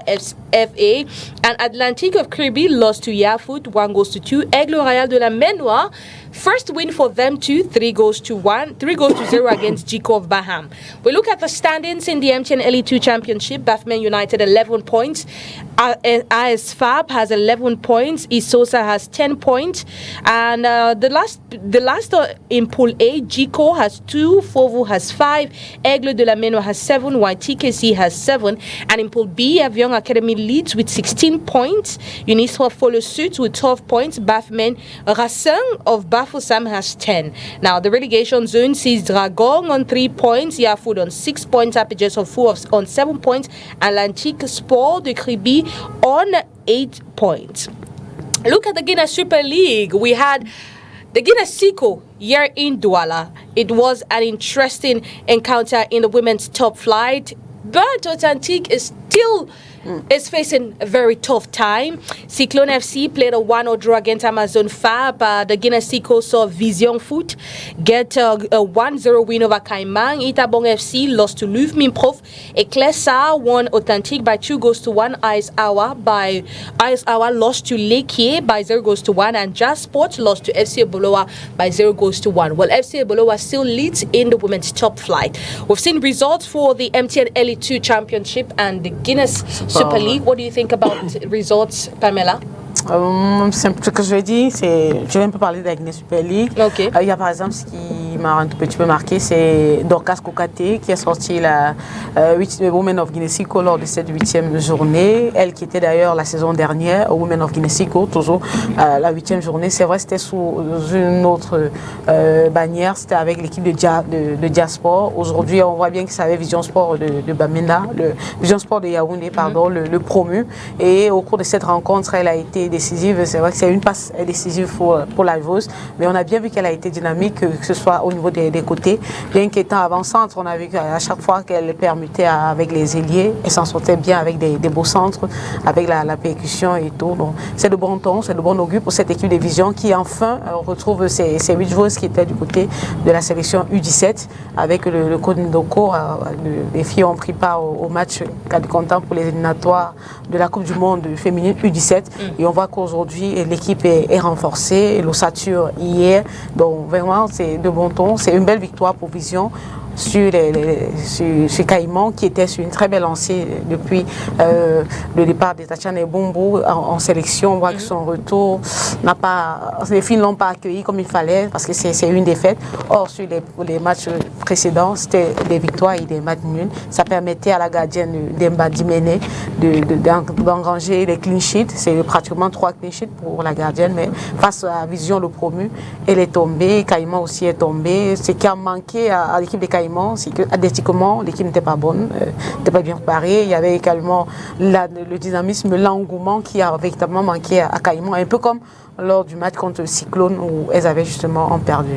FA, and Atlantic of Kribi lost to Yafoot 1-2. Aigle Royal de la Menoir, first win for them too, 3-0 against Jiko of Baham. We look at the standings in the MTN LE2 Championship. Bafman United 11 points, ISFAB has 11 points, Isosa has 10 points, and the last in Pool A, Jiko has 2, Fovu has 5, Aigle de la Menoir has 7, while TKC has 7, and in Pool B, Avion Academy leads with 16 points, Uniswa follows suit with 12 points, Bafman Rassan of Bafoussam has 10. Now, the relegation zone sees Dragon on 3 points, Yafood on 6 points, Apejes of Fou on 7 points, and Atlantique Sport de Kribi on 8 points. Look at the Guinness Super League. We had the Guinness Siko here in Douala. It was an interesting encounter in the women's top flight, but Authentique is still facing a very tough time. Cyclone FC played a 1-0 draw against Amazon Fab. The Guinness Siko saw Vision Foot get a 1-0 win over Kaimang. Itabong FC lost to Louvre Prof. Eklesa won Authentique by 2-1. Ice Hour lost to Lekie by 0-1, and Jazz Sports lost to FC Eboloa by 0-1. Well, FC Eboloa still leads in the women's top flight. We've seen results for the MTN LE2 Championship and the Guinness Super League. What do you think about results, Pamela? Ce que je dis, c'est, je vais un peu parler de la Guinée Super League. Okay. Il y a par exemple ce qui m'a un tout petit peu marqué, c'est Dorcas Kokate qui a sorti la Women of Guinée Siko lors de cette 8e journée. Elle qui était d'ailleurs la saison dernière Women of Guinée Siko, toujours la 8e journée. C'est vrai, c'était sous une autre bannière, c'était avec l'équipe de Diasport. Aujourd'hui, on voit bien que ça avait Vision Sport de Bamenda, le Vision Sport de Yaoundé, pardon, le promu. Et au cours de cette rencontre, elle a été décisive. C'est vrai que c'est une passe décisive pour la joueuse, mais on a bien vu qu'elle a été dynamique, que ce soit au niveau des côtés. Bien qu'étant avant-centre, on a vu qu'à chaque fois qu'elle permettait avec les ailiers, elle s'en sortait bien avec des beaux centres, avec la percussion et tout. Donc c'est de bon ton, c'est de bon augure pour cette équipe de Vision qui enfin retrouve ces 8 joueuses qui étaient du côté de la sélection U17 avec le coach Ndoko. Les filles ont pris part au match content pour les éliminatoires de la Coupe du Monde féminine U17 et on voit qu'aujourd'hui l'équipe est renforcée, l'ossature hier, donc vraiment c'est de bon ton, c'est une belle victoire pour Vision sur Caïman qui était sur une très belle lancée depuis le départ de Tatiana et Bombo en sélection. On voit que son retour les filles ne l'ont pas accueilli comme il fallait parce que c'est une défaite. Or sur les matchs précédents c'était des victoires et des matchs nuls. Ça permettait à la gardienne d'Emba Dimene d'engranger les clean sheets. C'est pratiquement 3 clean sheets pour la gardienne, mais face à Vision le promu, elle est tombée, Caïman aussi est tombé. Ce qui a manqué à l'équipe de Caïman, c'est qu'athlétiquement, l'équipe n'était pas bonne, n'était pas bien préparée. Il y avait également le dynamisme, l'engouement qui a véritablement manqué à Caïman, un peu comme lors du match contre le Cyclone où elles avaient justement perdu.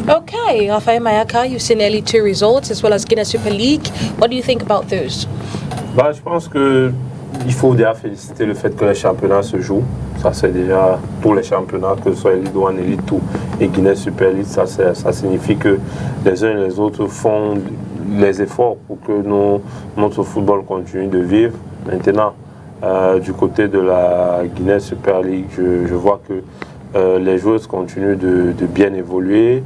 Okay, Rafael Mayaka, you've seen nearly 2 results as well as Guinness Super League. What do you think about those? Je pense qu'il faut déjà féliciter le fait que les championnats se jouent. Ça, c'est déjà tous les championnats, que ce soit Elite 1, Elite 2 et Guinness Super League. Ça signifie que les uns et les autres font les efforts pour que notre football continue de vivre. Maintenant, du côté de la Guinness Super League, je vois que les joueuses continuent de bien évoluer.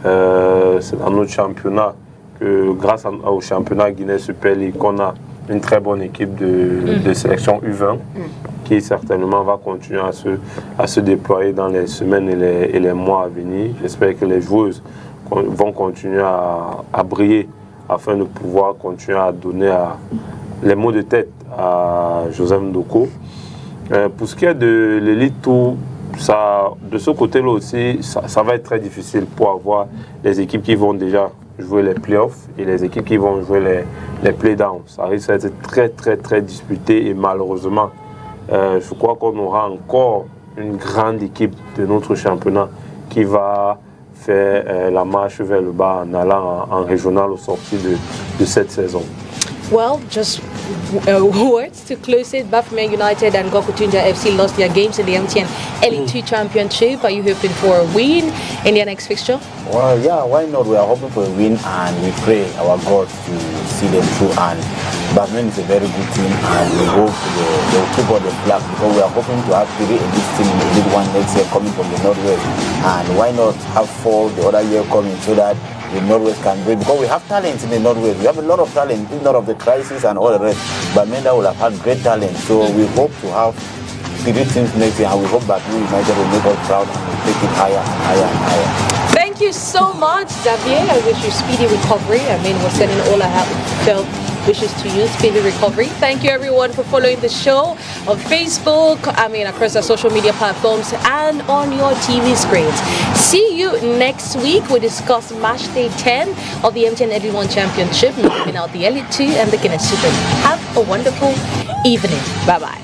C'est dans notre championnat que, grâce au championnat Guinness Super League, qu'on a une très bonne équipe de sélection U20 qui certainement va continuer à se déployer dans les semaines et les mois à venir. J'espère que les joueuses vont continuer à briller afin de pouvoir continuer à donner les mots de tête à Joseph Ndoko. Pour ce qui est de l'élite Tour, de ce côté-là aussi, ça va être très difficile pour avoir les équipes qui vont déjà jouer les playoffs et les équipes qui vont jouer les playdowns. Ça risque d'être très très très disputé et malheureusement, je crois qu'on aura encore une grande équipe de notre championnat qui va faire la marche vers le bas en allant en régional au sorti de cette saison. Well, just words to close it. Bafokeng United and Gokutunja FC lost their games in the MTN Elite 2 Championship. Are you hoping for a win in their next fixture? Well, yeah, why not? We are hoping for a win and we pray our God to see them through. And Bafokeng is a very good team and we hope they will keep on the flag because we are hoping to have 3 elite team in Elite 1 next year coming from the Northwest. And why not have 4 the other year coming so that the Northwest can break, because we have talent in the Northwest. We have a lot of talent, in lot of the crisis and all the rest. But Menda will have had great talent. So we hope to have 3 teams next year, and we hope that United will make us proud and will take it higher and higher and higher. Thank you so much, Janvier. I wish you speedy recovery. I mean, we're sending all our heartfelt wishes to you, speedy recovery. Thank you everyone for following the show on Facebook, across our social media platforms and on your TV screens. See you next week. We discuss match day 10 of the MTN Elite 1 Championship, knocking out the Elite 2 and the Guinness Super League. Have a wonderful evening. Bye-bye.